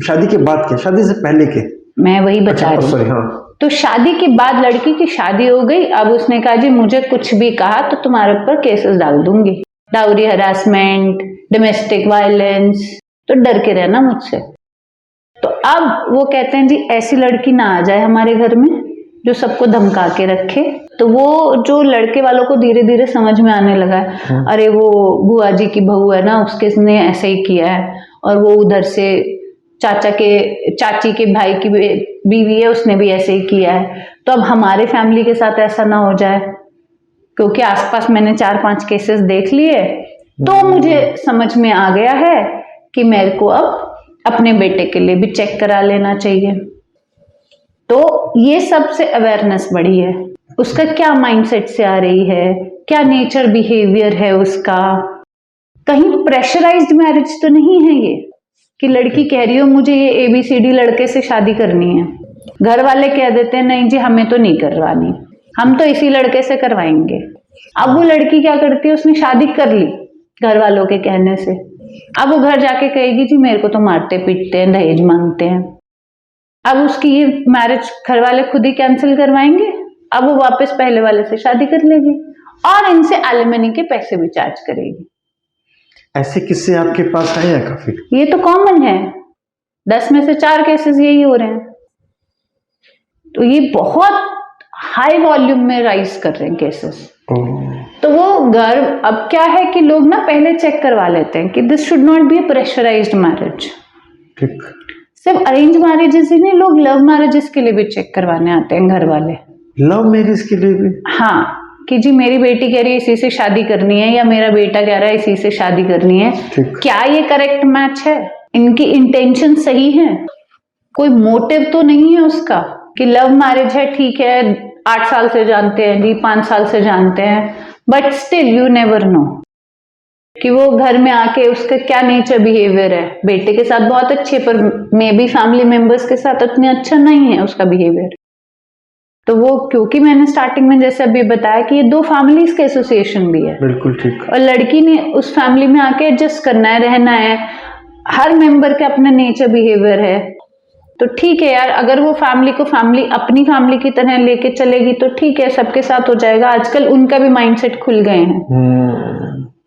शादी के बाद के, शादी से पहले के, मैं वही बता रही हूँ। हाँ। तो शादी के बाद लड़की की शादी हो गई, अब उसने कहा जी मुझे कुछ भी कहा तो तुम्हारे ऊपर केसेस डाल दूंगी, डाउरी हरासमेंट, डोमेस्टिक वायलेंस, तो डर के रहना मुझसे। तो अब वो कहते हैं जी ऐसी लड़की ना आ जाए हमारे घर में जो सबको धमका के रखे। तो वो जो लड़के वालों को धीरे धीरे समझ में आने लगा है, अरे वो बुआ जी की बहू है ना, उसके ने ऐसे ही किया है, और वो उधर से चाची के भाई की बीवी है, उसने भी ऐसे ही किया है, तो अब हमारे फैमिली के साथ ऐसा ना हो जाए। क्योंकि आसपास मैंने 4-5 केसेस देख लिए, तो मुझे समझ में आ गया है कि मेरे को अब अपने बेटे के लिए भी चेक करा लेना चाहिए। तो ये सबसे अवेयरनेस बढ़ी है, उसका क्या माइंडसेट से आ रही है, क्या नेचर बिहेवियर है उसका। कहीं प्रेशराइज्ड मैरिज तो नहीं है ये कि लड़की कह रही हो मुझे ये ABCD लड़के से शादी करनी है, घर वाले कह देते हैं नहीं जी हमें तो नहीं करवानी, हम तो इसी लड़के से करवाएंगे। अब वो लड़की क्या करती है, उसने शादी कर ली घर वालों के कहने से, अब वो घर जाके कहेगी जी मेरे को तो मारते पीटते हैं, दहेज मांगते हैं। अब उसकी ये मैरिज घर वाले खुद ही कैंसिल करवाएंगे, अब वो वापस पहले वाले से शादी कर लेगी और इनसे एलिमनी के पैसे भी चार्ज करेगी। ऐसे किस्से आपके पास आए हैं काफी? ये तो कॉमन है, 10 में से 4 केसेस यही हो रहे हैं। तो ये बहुत हाई वॉल्यूम में राइज कर रहे हैं केसेस। तो वो गर्व, अब क्या है कि लोग ना पहले चेक करवा लेते हैं कि this should not be a pressurised marriage. ठीक। सिर्फ अरेंज मैरिजेस ही नहीं, लोग लव मैरिजेस के लिए भी चेक करवाने आते हैं घर वाले। लव मैरिज के लिए भी? हाँ, कि जी मेरी बेटी कह रही है इसी से शादी करनी है, या मेरा बेटा कह रहा है इसी से शादी करनी है, क्या ये करेक्ट मैच है, इनकी इंटेंशन सही है, कोई मोटिव तो नहीं है उसका कि लव मैरिज है ठीक है 8 साल से जानते हैं जी, 5 साल से जानते हैं, but still you never know कि वो घर में आके उसका क्या नेचर बिहेवियर है। बेटे के साथ बहुत अच्छे, पर मे बी फैमिली मेंबर्स के साथ उतने अच्छा नहीं है उसका बिहेवियर। तो वो, क्योंकि मैंने स्टार्टिंग में जैसे अभी बताया कि ये 2 फैमिलीज के एसोसिएशन भी है, बिल्कुल ठीक। और लड़की ने उस फैमिली में आके एडजस्ट करना है, रहना है, हर मेंबर के अपना नेचर बिहेवियर है। तो ठीक है यार, अगर वो फैमिली को अपनी फैमिली की तरह लेके चलेगी तो ठीक है, सबके साथ हो जाएगा। आजकल उनका भी माइंडसेट खुल गए हैं।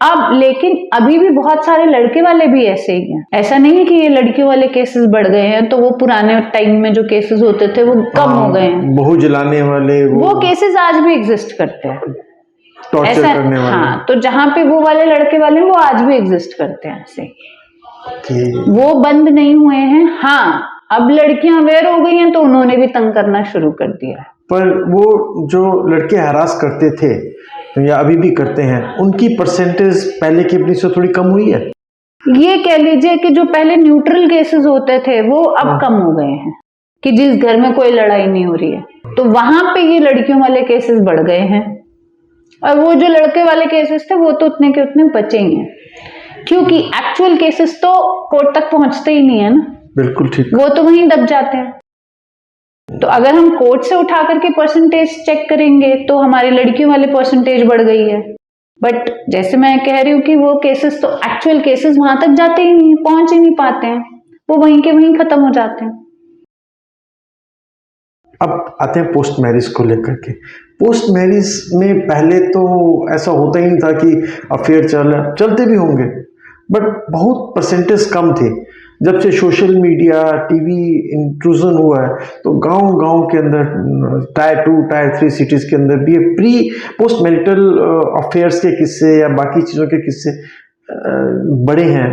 अब लेकिन अभी भी बहुत सारे लड़के वाले भी ऐसे ही हैं। ऐसा नहीं है कि ये लड़कियों वाले केसेस बढ़ गए हैं, तो वो पुराने टाइम में जो केसेस होते थे वो कम हो गए हैं। बहू जलाने वाले वो केसेस आज भी एग्जिस्ट करते हैं, टॉर्चर करने वाले। हाँ, तो जहाँ पे वो वाले लड़के वाले वो आज भी एग्जिस्ट करते हैं ऐसे, वो बंद नहीं हुए हैं। हाँ, अब लड़कियां अवेयर हो गई हैं तो उन्होंने भी तंग करना शुरू कर दिया। पर वो जो लड़के हरास करते थे या अभी भी करते हैं, उनकी परसेंटेज पहले की अपनी से थोड़ी कम हुई है? ये कह लीजिए कि जो पहले न्यूट्रल केसेस होते थे वो अब कम हो गए हैं, कि जिस घर में कोई लड़ाई नहीं हो रही है तो वहां पे ये लड़कियों वाले केसेस बढ़ गए हैं, और वो जो लड़के वाले केसेस थे वो तो उतने के उतने बचे ही हैं, क्योंकि एक्चुअल केसेस तो कोर्ट तक पहुंचते ही नहीं है ना। बिल्कुल ठीक। वो तो वहीं दब जाते हैं। तो अगर हम कोर्ट से उठा करके परसेंटेज चेक करेंगे तो हमारी लड़कियों वाले परसेंटेज बढ़ गई है, बट जैसे मैं कह रही हूँ कि वो केसेस तो एक्चुअल केसेस वहां तक जाते ही नहीं, पहुंच ही नहीं पाते हैं, वो वहीं के वहीं खत्म हो जाते हैं। अब आते हैं पोस्ट मैरिज को लेकर के। पोस्ट मैरिज में पहले तो ऐसा होता ही नहीं था कि अफेयर चलते भी होंगे, बट बहुत परसेंटेज कम थे। जब से सोशल मीडिया टीवी इंट्रूजन हुआ है तो गांव के अंदर टायर 2 टायर 3 सिटीज के अंदर भी प्री पोस्ट मैरिटल अफेयर्स के किस्से या बाकी चीज़ों के किस्से बड़े हैं।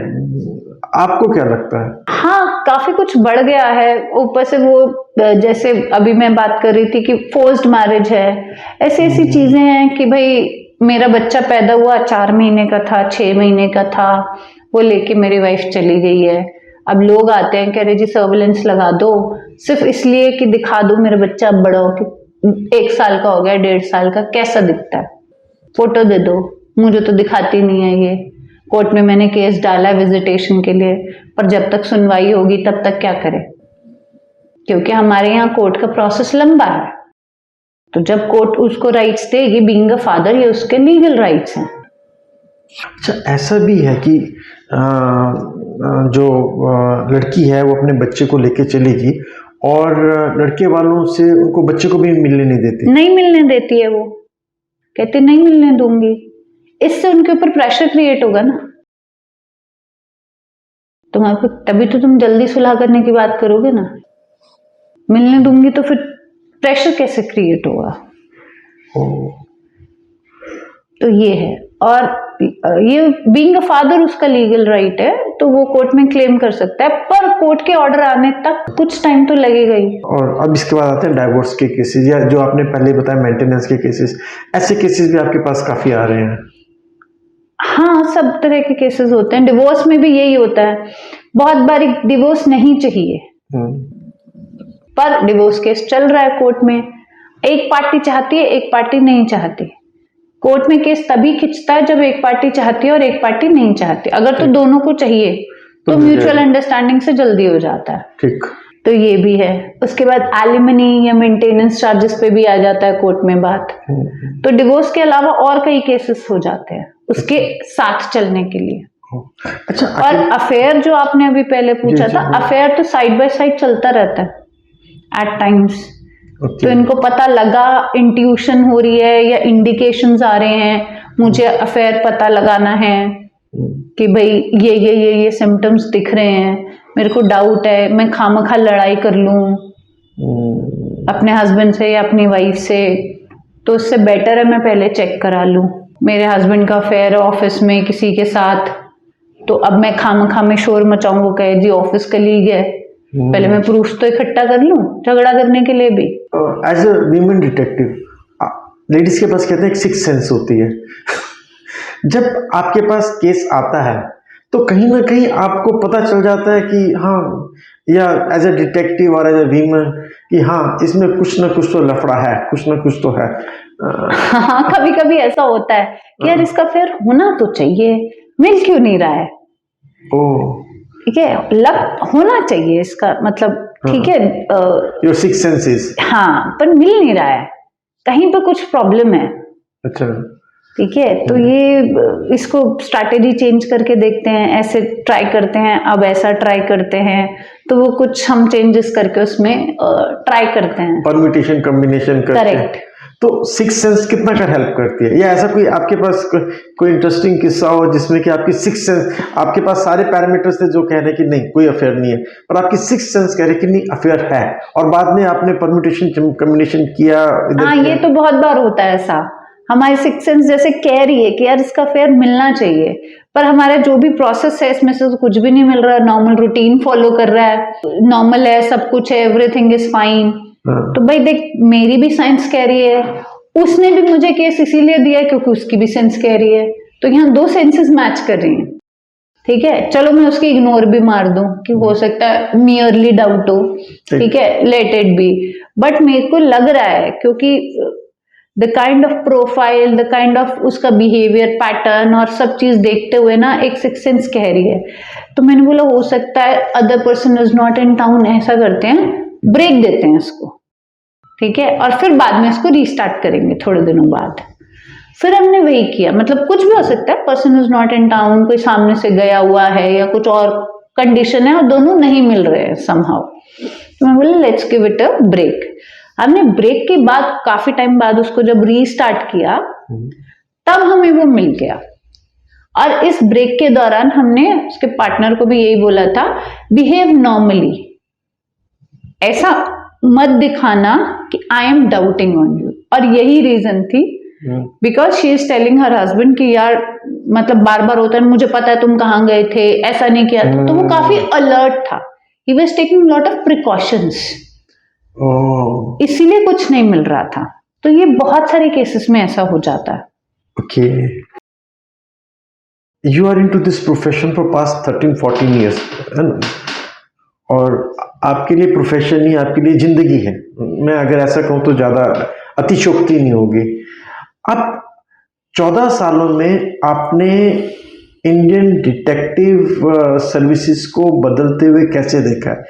आपको क्या लगता है? हाँ, काफी कुछ बढ़ गया है। ऊपर से वो जैसे अभी मैं बात कर रही थी कि फोर्स्ड मैरिज है, ऐसी चीजें हैं कि भाई मेरा बच्चा पैदा हुआ 4 महीने का था, 6 महीने का था, वो लेके मेरी वाइफ चली गई है। अब लोग आते हैं कह रहे जी सर्विलेंस लगा दो, सिर्फ इसलिए कि दिखा दो मेरा बच्चा अब बड़ा हो कि 1 साल का हो गया, 1.5 साल का, कैसा दिखता है, फोटो दे दो। मुझे तो दिखाती नहीं है ये। कोर्ट में मैंने केस डाला विजिटेशन के लिए, पर जब तक सुनवाई होगी तब तक क्या करें, क्योंकि हमारे यहाँ कोर्ट का प्रोसेस लंबा है। तो जब कोर्ट उसको राइट्स देगी, बीइंग अ फादर, ये उसके लीगल राइट्स हैं। अच्छा, ऐसा भी है कि जो लड़की है वो अपने बच्चे को लेके चलेगी और लड़के वालों से उनको बच्चे को भी मिलने नहीं देती। नहीं मिलने देती है, वो कहती नहीं मिलने दूंगी। इससे उनके ऊपर प्रेशर क्रिएट होगा ना, तुम्हारे, तभी तो तुम जल्दी सुलह करने की बात करोगे ना। मिलने दूंगी तो फिर प्रेशर कैसे क्रिएट होगा। तो ये है, और ये बीइंग अ फादर उसका लीगल राइट है, तो वो कोर्ट में क्लेम कर सकता है, पर कोर्ट के ऑर्डर आने तक कुछ टाइम तो लगेगा ही। और अब इसके बाद आते हैं डाइवोर्स के केसेस, या जो आपने पहले बताया मेंटेनेंस के केसेस। ऐसे केसेस भी आपके पास काफी आ रहे हैं? हाँ, सब तरह के केसेस होते हैं। डिवोर्स में भी यही होता है, बहुत बार डिवोर्स नहीं चाहिए, पर डिवोर्स केस चल रहा है कोर्ट में, एक पार्टी चाहती है, एक पार्टी नहीं चाहती। कोर्ट में केस तभी खिंचता है जब एक पार्टी चाहती है और एक पार्टी नहीं चाहती। अगर तो दोनों को चाहिए तो म्यूचुअल अंडरस्टैंडिंग से जल्दी हो जाता है। ठीक। तो ये भी है। उसके बाद एलिमनी या मेंटेनेंस चार्जेस पे भी आ जाता है कोर्ट में बात। तो डिवोर्स के अलावा और कई केसेस हो जाते हैं उसके साथ चलने के लिए। अच्छा, और अफेयर जो आपने अभी पहले पूछा था, अफेयर तो साइड बाय साइड चलता रहता है एट टाइम्स। तो इनको पता लगा, इंट्यूशन हो रही है या इंडिकेशंस आ रहे हैं, मुझे अफेयर पता लगाना है कि भाई ये सिम्टम्स दिख रहे हैं, मेरे को डाउट है, मैं खामखा लड़ाई कर लूं अपने हस्बैंड से या अपनी वाइफ से, तो उससे बेटर है मैं पहले चेक करा लूं। मेरे हस्बैंड का अफेयर है ऑफिस में किसी के साथ, तो अब मैं खामखा में शोर मचाऊं, वो कहे जी ऑफिस कलीग है, पहले मैं प्रूफ तो इकट्ठा कर लूं झगड़ा करने के लिए भी। As a women detective, ladies के पास कहते हैं एक सिक्स सेंस होती है। जब आपके पास केस आता है तो कहीं ना कहीं आपको पता चल जाता है कि हाँ, या एज अ डिटेक्टिव और एज अ वीमन कि हाँ इसमें कुछ ना कुछ तो लफड़ा है, कुछ ना कुछ तो है। हाँ, कभी कभी ऐसा होता है कि यार इसका फिर होना तो चाहिए, मिल क्यों नहीं रहा है। ओ, ठीक है, लग होना चाहिए इसका मतलब, ठीक है। Your six senses. हाँ, पर मिल नहीं रहा है, कहीं पर कुछ प्रॉब्लम है। अच्छा, ठीक है, तो ये इसको स्ट्रैटेजी चेंज करके देखते हैं, ऐसे ट्राई करते हैं, अब ऐसा ट्राई करते हैं, तो वो कुछ हम चेंजेस करके उसमें ट्राई करते हैं, परम्यूटेशन कॉम्बिनेशन करते हैं। करेक्ट। तो सिक्स सेंस कितना कर हेल्प करती है, या ऐसा कोई आपके पास कोई इंटरेस्टिंग किस्सा हो जिसमें कि आपकी सिक्स सेंस, आपके पास सारे पैरामीटर्स थे जो कह रहे हैं कि नहीं कोई अफेयर नहीं है, और आपकी सिक्स सेंस कह रहे हैं कि नहीं अफेयर है, और बाद में आपने परम्यूटेशन कॉम्बिनेशन किया। हाँ, ये तो बहुत बार होता है ऐसा, हमारी सिक्स सेंस जैसे कह रही है कि यार इसका फेयर मिलना चाहिए, पर हमारा जो भी प्रोसेस है इसमें से तो कुछ भी नहीं मिल रहा है, नॉर्मल रूटीन फॉलो कर रहा है, नॉर्मल है, सब कुछ है, एवरीथिंग इज फाइन। तो भाई देख, मेरी भी साइंस कह रही है, उसने भी मुझे केस इसीलिए दिया है क्योंकि उसकी भी सेंस कह रही है, तो यहाँ दो सेंसेस मैच कर रही हैं। ठीक है, चलो मैं उसकी इग्नोर भी मार दूं कि हो सकता है मियरली डाउट हो, ठीक है, लेट इट बी, बट मेरे को लग रहा है क्योंकि the kind of profile, the kind of उसका बिहेवियर पैटर्न और सब चीज देखते हुए ना एक सिक्स सेंस कह रही है, तो मैंने बोला हो सकता है other person is not in town, ऐसा करते हैं, ब्रेक देते हैं इसको, ठीक है, और फिर बाद में इसको रीस्टार्ट करेंगे थोड़े दिनों बाद। फिर हमने वही किया, मतलब कुछ भी हो सकता है, person is not in town, कोई सामने से गया हुआ है या कुछ और कंडीशन है और दोनों नहीं मिल रहे हैं समहाउ, तो मैं बोला let's give it a break. हमने ब्रेक के बाद काफी टाइम बाद उसको जब रीस्टार्ट किया तब हमें वो मिल गया, और इस ब्रेक के दौरान हमने उसके पार्टनर को भी यही बोला था, बिहेव नॉर्मली, ऐसा मत दिखाना कि I am doubting on you, और यही रीजन थी because she is telling her husband कि यार मतलब बार बार होता है, मुझे पता है तुम कहाँ गए थे, ऐसा नहीं किया था, तो वो काफी अलर्ट था, he was taking lot of precautions, इसीलिए कुछ नहीं मिल रहा था। तो ये बहुत सारे केसेस में ऐसा हो जाता है। Okay, you are into this profession for past 13-14 years, और आपके लिए प्रोफेशन ही आपके लिए जिंदगी है, मैं अगर ऐसा कहूँ तो ज़्यादा अतिशोक्ति नहीं होगी। अब 14 सालों में आपने इंडियन डिटेक्टिव सर्विसेज को बदलते हुए कैसे देखा है?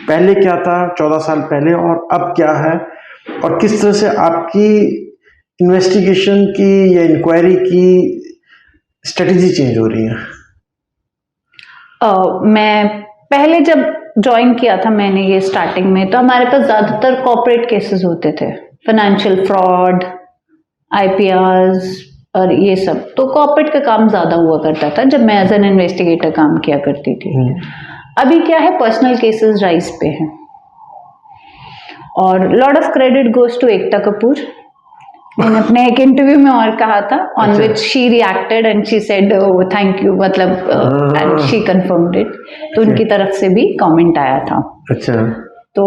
पहले क्या था 14 साल पहले, और अब क्या है, और किस तरह से आपकी इन्वेस्टिगेशन की या इंक्वायरी की स्ट्रेटजी चेंज हो रही है? मैं पहले जब ज्वाइन किया था मैंने ये स्टार्टिंग में, तो हमारे पास ज्यादातर कॉर्पोरेट केसेस होते थे, फाइनेंशियल फ्रॉड, आईपीआरस और ये सब, तो कॉर्पोरेट का काम ज्यादा हुआ करता था जब मैं एज एन इन्वेस्टिगेटर काम किया करती थी। अभी क्या है, पर्सनल केसेस राइज पे हैं, और lot of credit goes to Ekta Kapoor. मैंने अपने एक इंटरव्यू में और कहा था, on which she reacted and she said oh thank you, मतलब एंड शी कंफर्म्ड इट, तो उनकी तरफ से भी कमेंट आया था। अच्छा, तो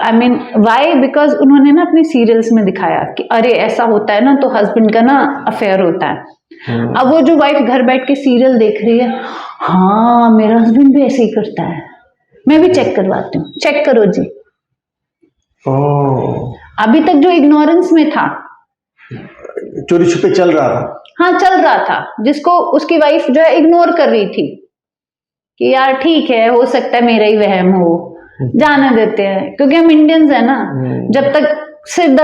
आई मीन व्हाई, बिकॉज उन्होंने ना अपने सीरियल्स में दिखाया कि अरे ऐसा होता है ना, तो हस्बैंड का ना अफेयर होता है। अब वो जो वाइफ घर बैठ के सीरियल देख रही है, हाँ मेरा हस्बैंड भी ऐसे ही करता है, मैं भी चेक करवाती हूँ, चेक करो जी। अभी तक जो इग्नोरेंस में था, चोरी छुपे चल रहा था, हाँ चल रहा था, जिसको उसकी वाइफ जो है इग्नोर कर रही थी कि यार ठीक है, हो सकता है मेरा ही वहम हो, जाने देते हैं, क्योंकि हम इंडियंस है ना, जब तक सिर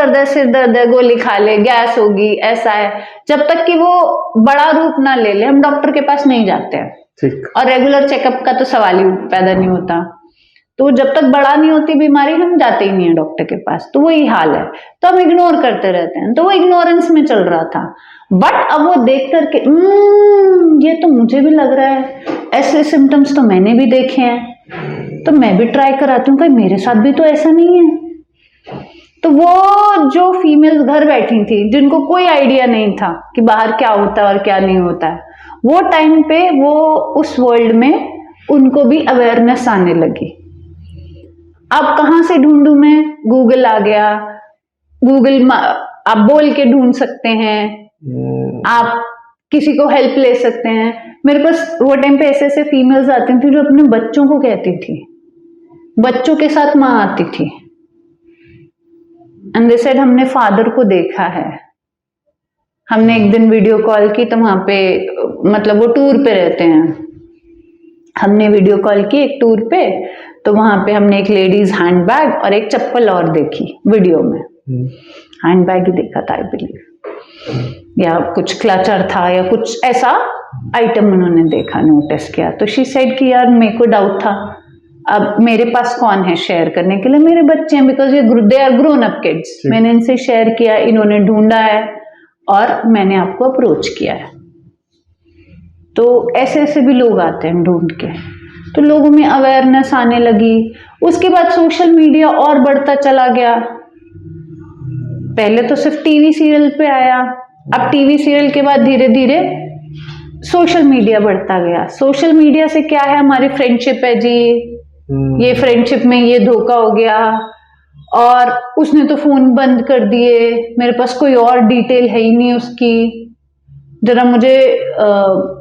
दर्द है गोली खा ले, गैस होगी, ऐसा है, जब तक कि वो बड़ा रूप ना ले ले हम डॉक्टर के पास नहीं जाते हैं। ठीक, और रेगुलर चेकअप का तो सवाल ही पैदा नहीं होता, तो जब तक बड़ा नहीं होती बीमारी हम जाते ही नहीं है डॉक्टर के पास, तो वही हाल है, तो हम इग्नोर करते रहते हैं, तो वो इग्नोरेंस में चल रहा था। बट अब वो देख करके ये तो मुझे भी लग रहा है, ऐसे सिम्टम्स तो मैंने भी देखे हैं, तो मैं भी ट्राई कराती हूँ, कहीं मेरे साथ भी तो ऐसा नहीं है। तो वो जो फीमेल्स घर बैठी थी, जिनको कोई आइडिया नहीं था कि बाहर क्या होता है और क्या नहीं होता है, वो टाइम पे वो उस वर्ल्ड में उनको भी अवेयरनेस आने लगी। अब कहाँ से ढूंढूं मैं? गूगल आ गया। गूगल आप बोल के ढूंढ सकते हैं, आप किसी को हेल्प ले सकते हैं। मेरे पास वो टाइम पे ऐसे ऐसे फीमेल्स आती थी जो अपने बच्चों को कहती थी, बच्चों के साथ माँ आती थी, एंड दे सेड हमने फादर को देखा है। हमने एक दिन वीडियो कॉल की तो वहां पे, मतलब वो टूर पे रहते हैं, हमने वीडियो कॉल की एक टूर पे, तो वहां पे हमने एक लेडीज हैंडबैग और एक चप्पल और देखी वीडियो में। हैंडबैग ही देखा था आई बिलीव, या कुछ क्लचर था या कुछ ऐसा आइटम उन्होंने देखा, नोटिस किया। तो शी सेड कि यार मेरे को डाउट था, अब मेरे पास कौन है शेयर करने के लिए? मेरे बच्चे हैं, बिकॉज ये they are grown up kids. मैंने इनसे शेयर किया, इन्होंने ढूंढा है और मैंने आपको अप्रोच किया है। तो ऐसे ऐसे भी लोग आते हैं ढूंढ के, तो लोगों में अवेयरनेस आने लगी। उसके बाद सोशल मीडिया और बढ़ता चला गया। पहले तो सिर्फ टीवी सीरियल पे आया, अब टीवी सीरियल के बाद धीरे धीरे सोशल मीडिया बढ़ता गया। सोशल मीडिया से क्या है, हमारी फ्रेंडशिप है जी, ये फ्रेंडशिप में ये धोखा हो गया, और उसने तो फोन बंद कर दिए, मेरे पास कोई और डिटेल है ही नहीं उसकी, जरा मुझे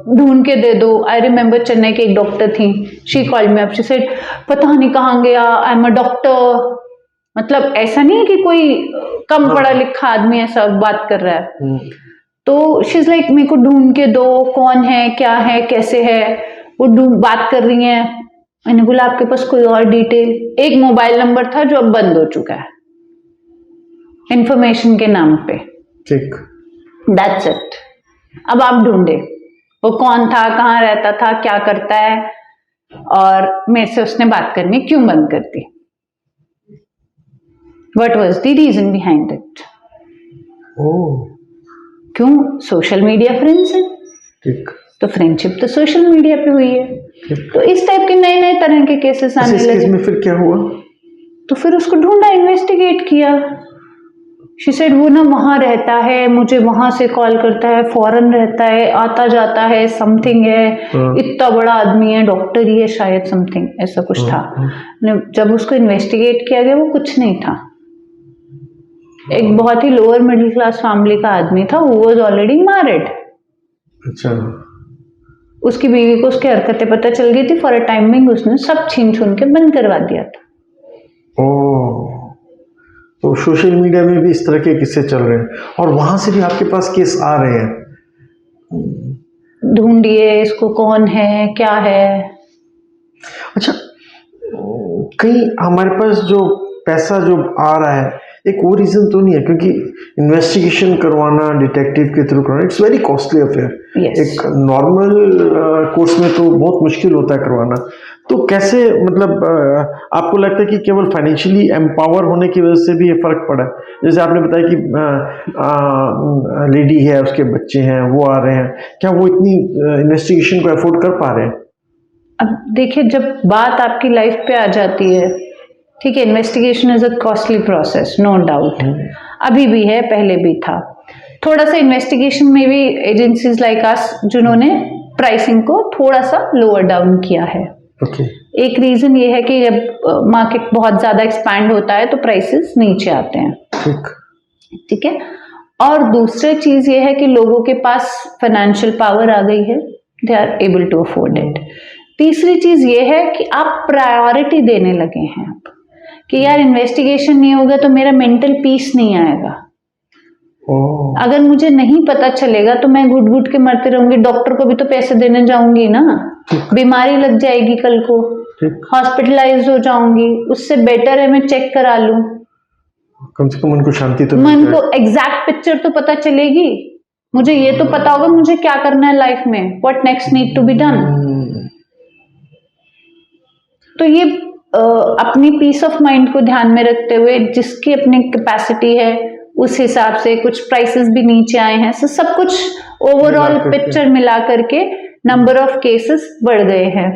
ढूंढ के दे दो। आई रिमेम्बर चेन्नई की एक डॉक्टर थी, she called me up, she said पता नहीं कहाँ गया, आई एम अ डॉक्टर। मतलब ऐसा नहीं है कि कोई कम पढ़ा लिखा आदमी ऐसा बात कर रहा है। तो शी इज लाइक मेरे को ढूंढ के दो, कौन है, क्या है, कैसे है। वो बात कर रही है, मैंने बोला आपके पास कोई और डिटेल? एक मोबाइल नंबर था जो अब बंद हो चुका है इंफॉर्मेशन के नाम पे, ठीक, दैट्स इट। अब आप ढूंढे वो कौन था, कहाँ रहता था, क्या करता है, और मेरे से उसने बात करनी क्यों बंद कर दी? What was the reason behind it? क्यों? सोशल मीडिया फ्रेंड्स है, ठीक, तो फ्रेंडशिप तो सोशल मीडिया पे हुई है। तो इस टाइप के नए नए तरह के केसेस आने लगे। इस केस में फिर क्या हुआ? तो फिर उसको ढूंढा, इन्वेस्टिगेट किया। शी सेड वो ना वहां रहता है, मुझे वहां से कॉल करता है, फॉरेन रहता है, आता जाता है, समथिंग है, इतना बड़ा आदमी है, डॉक्टर ही है शायद, समथिंग ऐसा कुछ था। जब उसको इन्वेस्टिगेट किया गया, वो कुछ नहीं था, एक बहुत ही लोअर मिडिल क्लास फैमिली का आदमी था, वो वाज ऑलरेडी मैरिड। अच्छा, उसकी बीवी को उसकी हरकतें पता चल गई थी, फॉर अ टाइमिंग उसने सब छीन छून के बंद करवा दिया था। तो सोशल मीडिया में भी इस तरह के किस्से चल रहे हैं, और वहां से भी आपके पास केस आ रहे हैं। ढूंढिए इसको, कौन है, क्या है। अच्छा, कहीं हमारे पास जो पैसा जो आ रहा है, एक वो रीजन तो नहीं है? क्योंकि इन्वेस्टिगेशन करवाना डिटेक्टिव के थ्रू करवाना, इट्स वेरी कॉस्टली अफेयर। एक नॉर्मल कोर्स में तो बहुत मुश्किल होता है करवाना। तो कैसे, मतलब आपको लगता है कि केवल फाइनेंशियली एम्पावर होने की वजह से भी ये फर्क पड़ा है? जैसे आपने बताया कि लेडी है, उसके बच्चे हैं, वो आ रहे हैं, क्या वो इतनी इन्वेस्टिगेशन को अफोर्ड कर पा रहे हैं? अब देखिए, जब बात आपकी लाइफ पे आ जाती है, ठीक है, investigation is a costly process, no doubt, अभी भी है, पहले भी था। थोड़ा सा इन्वेस्टिगेशन में भी एजेंसीज लाइक अस जिन्होंने प्राइसिंग को थोड़ा सा लोअर डाउन किया है। एक रीजन ये है कि जब मार्केट बहुत ज्यादा एक्सपैंड होता है तो प्राइसेस नीचे आते हैं, ठीक है। और दूसरी चीज ये है कि लोगों के पास फाइनेंशियल पावर आ गई है, they are able to afford it. तीसरी चीज ये है कि आप प्रायोरिटी देने लगे हैं आप, कि यार इन्वेस्टिगेशन नहीं होगा तो मेरा मेंटल पीस नहीं आएगा। अगर मुझे नहीं पता चलेगा तो मैं घुट घुट के मरती रहूंगी, डॉक्टर को भी तो पैसे देने जाऊंगी ना, बीमारी लग जाएगी, कल को हॉस्पिटलाइज हो जाऊंगी। उससे बेटर है मैं चेक करा लूं, कम से कम मन को शांति तो मन को एग्जैक्ट पिक्चर तो पता चलेगी, मुझे ये तो पता होगा मुझे क्या करना है लाइफ में, what next need to be done. तो ये अपनी पीस ऑफ माइंड को ध्यान में रखते हुए, जिसकी अपनी कैपेसिटी है उस हिसाब से, कुछ प्राइसेस भी नीचे आए हैं, तो सब कुछ ओवरऑल पिक्चर मिला करके नंबर ऑफ केसेस बढ़ गए हैं।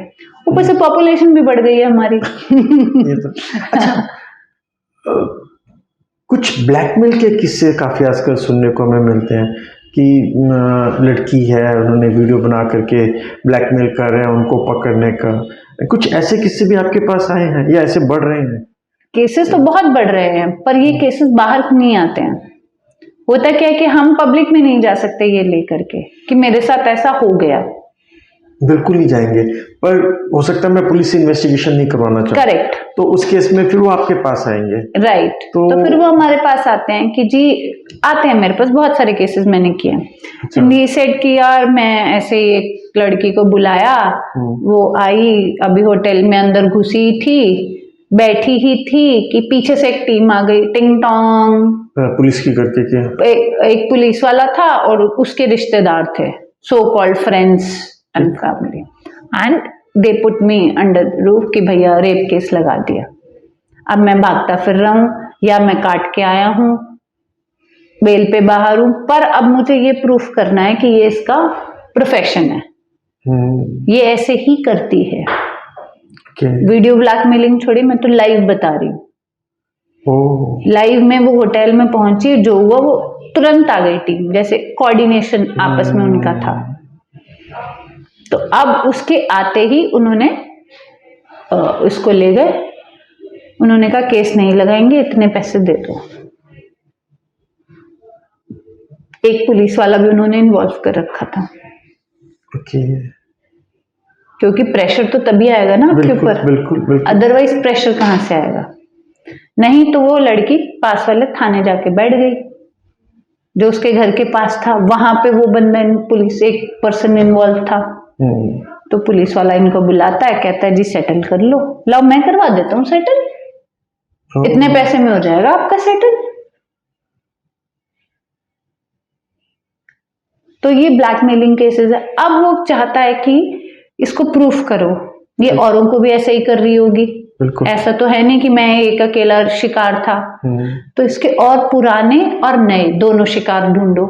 ऊपर से पॉपुलेशन भी बढ़ गई है हमारी। ये तो अच्छा, कुछ ब्लैकमेल के किस्से काफ़ी आजकल सुनने को हमें मिलते हैं कि लड़की है, उन्होंने वीडियो बना करके ब्लैकमेल कर रहे हैं उनको पकड़ने का। कुछ ऐसे किस्से भी आपके पास आए हैं या ऐसे बढ़ रहे हैं? केसेस तो बहुत बढ़ रहे हैं, पर ये केसेस बाहर नहीं आते हैं। होता क्या है कि हम पब्लिक में नहीं जा सकते ये लेकर के कि मेरे साथ ऐसा हो गया। बिल्कुल नहीं जाएंगे, पर हो सकता है मैं पुलिस इन्वेस्टिगेशन नहीं करवाना चाहूँ। करेक्ट। तो उस केस में फिर वो आपके पास आएंगे। राइट। तो फिर वो हमारे पास आते हैं कि जी, आते हैं मेरे पास। बहुत सारे केसेस मैंने किए। ये सेट किया और मैं ऐसे ही एक लड़की को बुलाया, वो आई, अभी होटल में अंदर घुसी थी, बैठी ही थी कि पीछे से एक टीम आ गई, टिंग टोंग। पुलिस की करके क्या? एक पुलिस वाला था और उसके रिश्तेदार थे, so called friends and family, and they put me under roof कि भैया रेप केस लगा दिया। अब मैं भागता फिर रहा हूं, या मैं काट के आया हूं, बेल पे बाहर हूं, पर अब मुझे ये प्रूफ करना है कि ये इसका प्रोफेशन है, ये ऐसे ही करती है। वीडियो ब्लैकमेलिंग छोड़ी, मैं तो लाइव बता रही हूँ। लाइव में वो होटल में पहुंची, जो हुआ वो तुरंत आ गई टीम, जैसे कोऑर्डिनेशन आपस में उनका था। तो अब उसके आते ही उन्होंने उसको ले गए, उन्होंने कहा केस नहीं लगाएंगे, इतने पैसे दे दो। एक पुलिस वाला भी उन्होंने इन्वॉल्व कर रखा था। क्योंकि प्रेशर तो तभी आएगा ना आपके ऊपर, बिल्कुल। अदरवाइज प्रेशर कहाँ से आएगा? नहीं तो वो लड़की पास वाले थाने जाके बैठ गई, जो उसके घर के पास था। वहां पे वो बंदा, पुलिस, एक पर्सन इन्वॉल्व था। तो पुलिस वाला इनको बुलाता है, कहता है जी सेटल कर लो। लो, मैं करवा देता हूँ सेटल, इतने पैसे में हो जाएगा आपका सेटल। तो ये ब्लैकमेलिंग केसेस है। अब वो चाहता है कि इसको प्रूफ करो, ये औरों को भी ऐसे ही कर रही होगी, ऐसा तो है नहीं कि मैं एक अकेला शिकार था। तो इसके और पुराने और नए दोनों शिकार ढूंढो।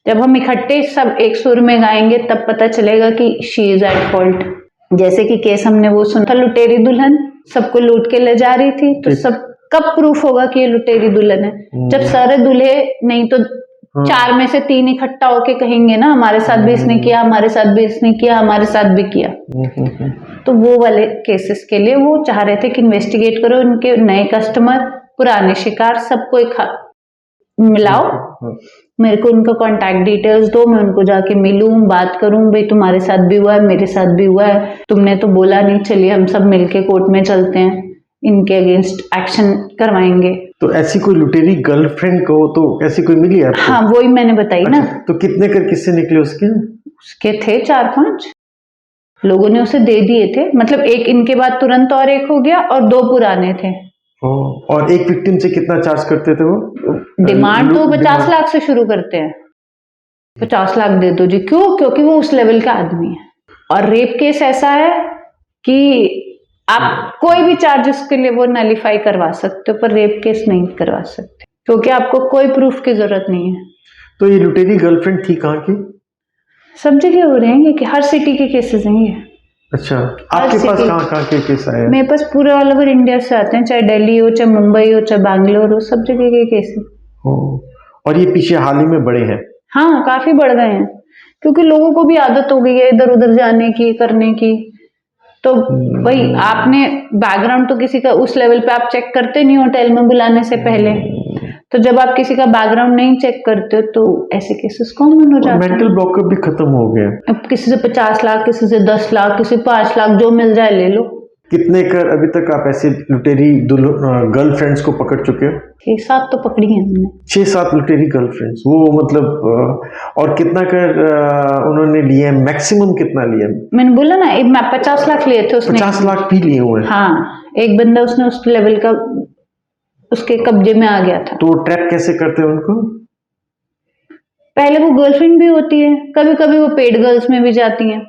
जब हम इकट्ठे सब एक सुर में गाएंगे तब पता चलेगा कि शी इज एट फॉल्ट। जैसे कि केस हमने वो सुना था, लुटेरी दुल्हन सबको लूट के ले जा रही थी, तो सब कब प्रूफ होगा कि ये लुटेरी दुल्हन है? जब सारे दूल्हे नहीं तो 4 में से 3 इकट्ठा होके कहेंगे ना, हमारे साथ भी इसने किया, हमारे साथ भी इसने किया, हमारे साथ भी किया। तो वो वाले केसेस के लिए वो चाह रहे थे कि इन्वेस्टिगेट करो, इनके नए कस्टमर, पुराने शिकार, सबको एक मिलाओ, मेरे को उनका कांटेक्ट डिटेल्स दो, मैं उनको जाके मिलूं, बात करूं, भाई तुम्हारे साथ भी हुआ है, मेरे साथ भी हुआ है, तुमने तो बोला नहीं, चलिए हम सब मिलके कोर्ट में चलते हैं, इनके अगेंस्ट एक्शन करवाएंगे। तो ऐसी कोई लुटेरी गर्लफ्रेंड को तो ऐसी कोई मिली आपको? हाँ, वही मैंने बताई ना। तो कितने कर किससे निकले उसके थे 4-5 लोगों ने उसे दे दिए थे। मतलब एक इनके बाद तुरंत और एक हो गया, और 2 पुराने थे। और एक विक्टिम से कितना चार्ज करते थे वो? डिमांड तो 50 लाख से शुरू करते हैं। 50 लाख दे दो जी। क्यों? क्योंकि वो उस लेवल का आदमी है। और रेप केस ऐसा है कि आप कोई भी चार्जेस के लिए वो नलीफाई करवा सकते हो, पर रेप केस नहीं करवा सकते, क्योंकि आपको कोई प्रूफ की जरूरत नहीं है। तो ये लुटेरी गर्लफ्रेंड थी कहाँ की? सब जगह हो रहे हैं कि हर सिटी के केसेस हैं ये। अच्छा, आपके पास कहाँ के केस आए? मेरे पास पूरे ऑल ओवर इंडिया से आते हैं, चाहे दिल्ली हो, चाहे मुंबई हो, चाहे बैंगलोर हो, सब जगह के केसेस। और ये पीछे हाल ही में बढ़े हैं? हाँ, काफी बढ़ गए हैं, क्योंकि लोगों को भी आदत हो गई है इधर उधर जाने की, करने की। तो भाई, आपने बैकग्राउंड तो किसी का उस लेवल पे आप चेक करते नहीं होटल में बुलाने से पहले। तो जब आप किसी का बैकग्राउंड नहीं चेक करते हो तो ऐसे केसेस कॉमन हो जाते हैं। मेंटल ब्लॉकअप भी खत्म हो गया। अब किसी से 50 लाख, किसी से 10 लाख, किसी 5 लाख, जो मिल जाए ले लो। कितने कर अभी तक आप ऐसे लुटेरी गर्लफ्रेंड्स को पकड़ चुके हो? 6-7 तो पकड़ी हैं हमने। 6-7 लुटेरी गर्लफ्रेंड्स, वो मतलब और कितना कर उन्होंने लिए? मैक्सिमम कितना लिया? मैंने बोला ना, एक 50 लाख लिए थे उसने। 50 लाख भी लिए हुए? हाँ, एक बंदा उसने उस लेवल का उसके कब्जे में आ गया था। तो ट्रैप कैसे करते हैं उनको? पहले वो गर्लफ्रेंड भी होती है, कभी कभी वो पेड गर्ल्स में भी जाती हैं।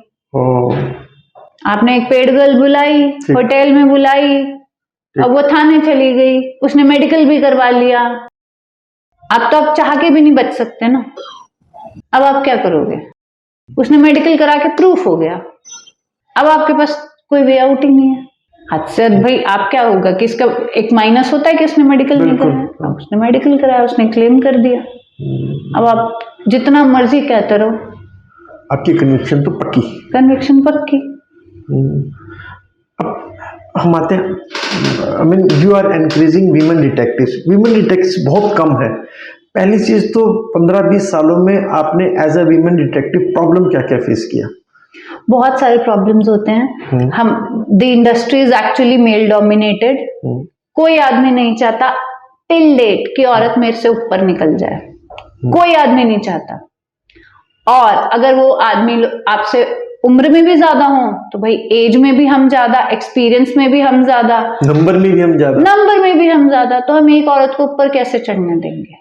आपने एक पेड गर्ल बुलाई, होटल में बुलाई, अब वो थाने चली गई, उसने मेडिकल भी करवा लिया। अब तो आप चाह के भी नहीं बच सकते ना। अब आप क्या करोगे? उसने मेडिकल करा के प्रूफ हो गया, अब आपके पास कोई वे आउट ही नहीं है। हद से हद भाई आप क्या होगा कि इसका एक माइनस होता है कि उसने मेडिकल नहीं बिल्कुल। कराया, अब उसने मेडिकल कराया, उसने क्लेम कर दिया। अब आप जितना मर्जी कहते रहो, आपकी कन्विक्शन तो पक्की। कन्विक्शन पक्की। अब हम आते हैं, I mean you are encouraging women detectives. Women detectives बहुत कम है। पहली चीज तो 15-20 सालों में आपने as a women detective problem क्या क्या फेस किया? बहुत सारे प्रॉब्लम्स होते हैं। हम the industry is actually male dominated. कोई आदमी नहीं चाहता टिल डेट कि औरत मेरे से ऊपर निकल जाए, कोई आदमी नहीं चाहता। और अगर वो आदमी आपसे उम्र में भी ज्यादा हो तो भाई एज में भी हम ज्यादा, एक्सपीरियंस में भी हम ज्यादा, नंबर में भी हम ज्यादा, नंबर में भी हम ज्यादा, तो हम एक औरत को ऊपर कैसे चढ़ने देंगे?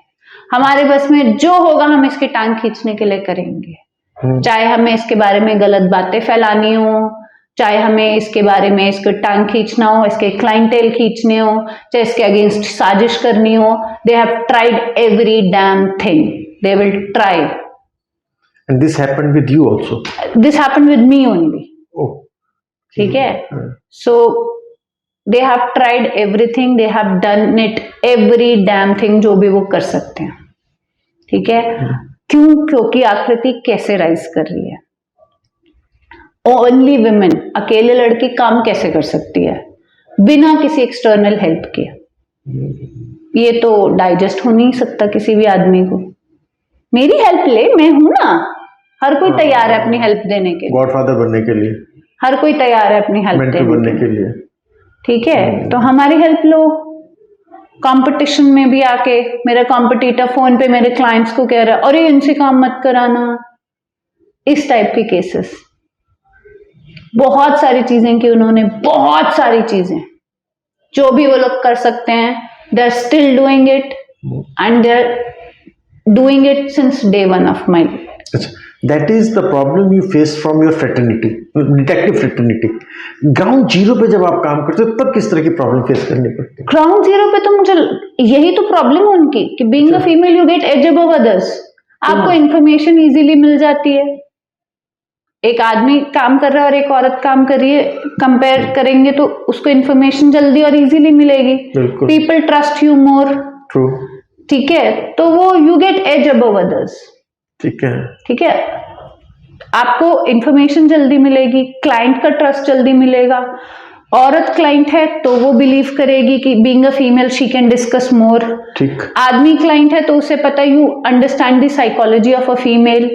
हमारे बस में जो होगा हम इसकी टांग खींचने के लिए करेंगे। चाहे हमें इसके बारे में गलत बातें फैलानी हो, चाहे हमें इसके बारे में इसको टांग खींचना हो, इसके क्लाइंटेल खींचने हो, चाहे इसके अगेंस्ट साजिश करनी हो। They have tried every damn thing, they will try. And this happened with you also? This happened with me only. Oh. ठीक है? So they have tried everything, they have done it every damn thing जो भी वो कर सकते हैं। ठीक है? क्यों? क्योंकि आकृति कैसे राइज कर रही है। ओनली विमेन, अकेले लड़की काम कैसे कर सकती है बिना किसी एक्सटर्नल हेल्प के? ये तो डाइजेस्ट हो नहीं सकता किसी भी आदमी को। मेरी हेल्प ले, मैं हूं ना। हर कोई तैयार है अपनी हेल्प देने के लिए, गॉडफादर बनने के लिए हर कोई तैयार है अपनी हेल्प मेंटर देने बनने के लिए। ठीक है, तो हमारी हेल्प लो। कंपटीशन में भी आके मेरा कॉम्पिटिटर फोन पे मेरे क्लाइंट्स को कह रहा है अरे इनसे काम मत कराना, इस टाइप के केसेस। बहुत सारी चीजें की उन्होंने, बहुत सारी चीजें जो भी वो लोग कर सकते हैं, they are still doing it and they are doing it since day one of my life. That is the problem you face from your fraternity, detective fraternity. Ground zero पे जब आप काम करते हो तब किस तरह की प्रॉब्लम फेस करनी पड़ती है? ग्राउंड जीरो पे तो मुझे यही तो प्रॉब्लम है उनकी कि being a female you get edge above others. आपको इंफॉर्मेशन इजीली मिल जाती है। एक आदमी काम कर रहा है और एक औरत काम कर रही है, कंपेयर करेंगे तो उसको इंफॉर्मेशन जल्दी और इजीली मिलेगी। People trust you more. True. ठीक है, तो वो you get edge above others. ठीक है, ठीक है, आपको इंफॉर्मेशन जल्दी मिलेगी, क्लाइंट का ट्रस्ट जल्दी मिलेगा। औरत क्लाइंट है तो वो बिलीव करेगी कि being a female she can discuss more. ठीक। आदमी क्लाइंट है तो उसे पता you understand the psychology of a female,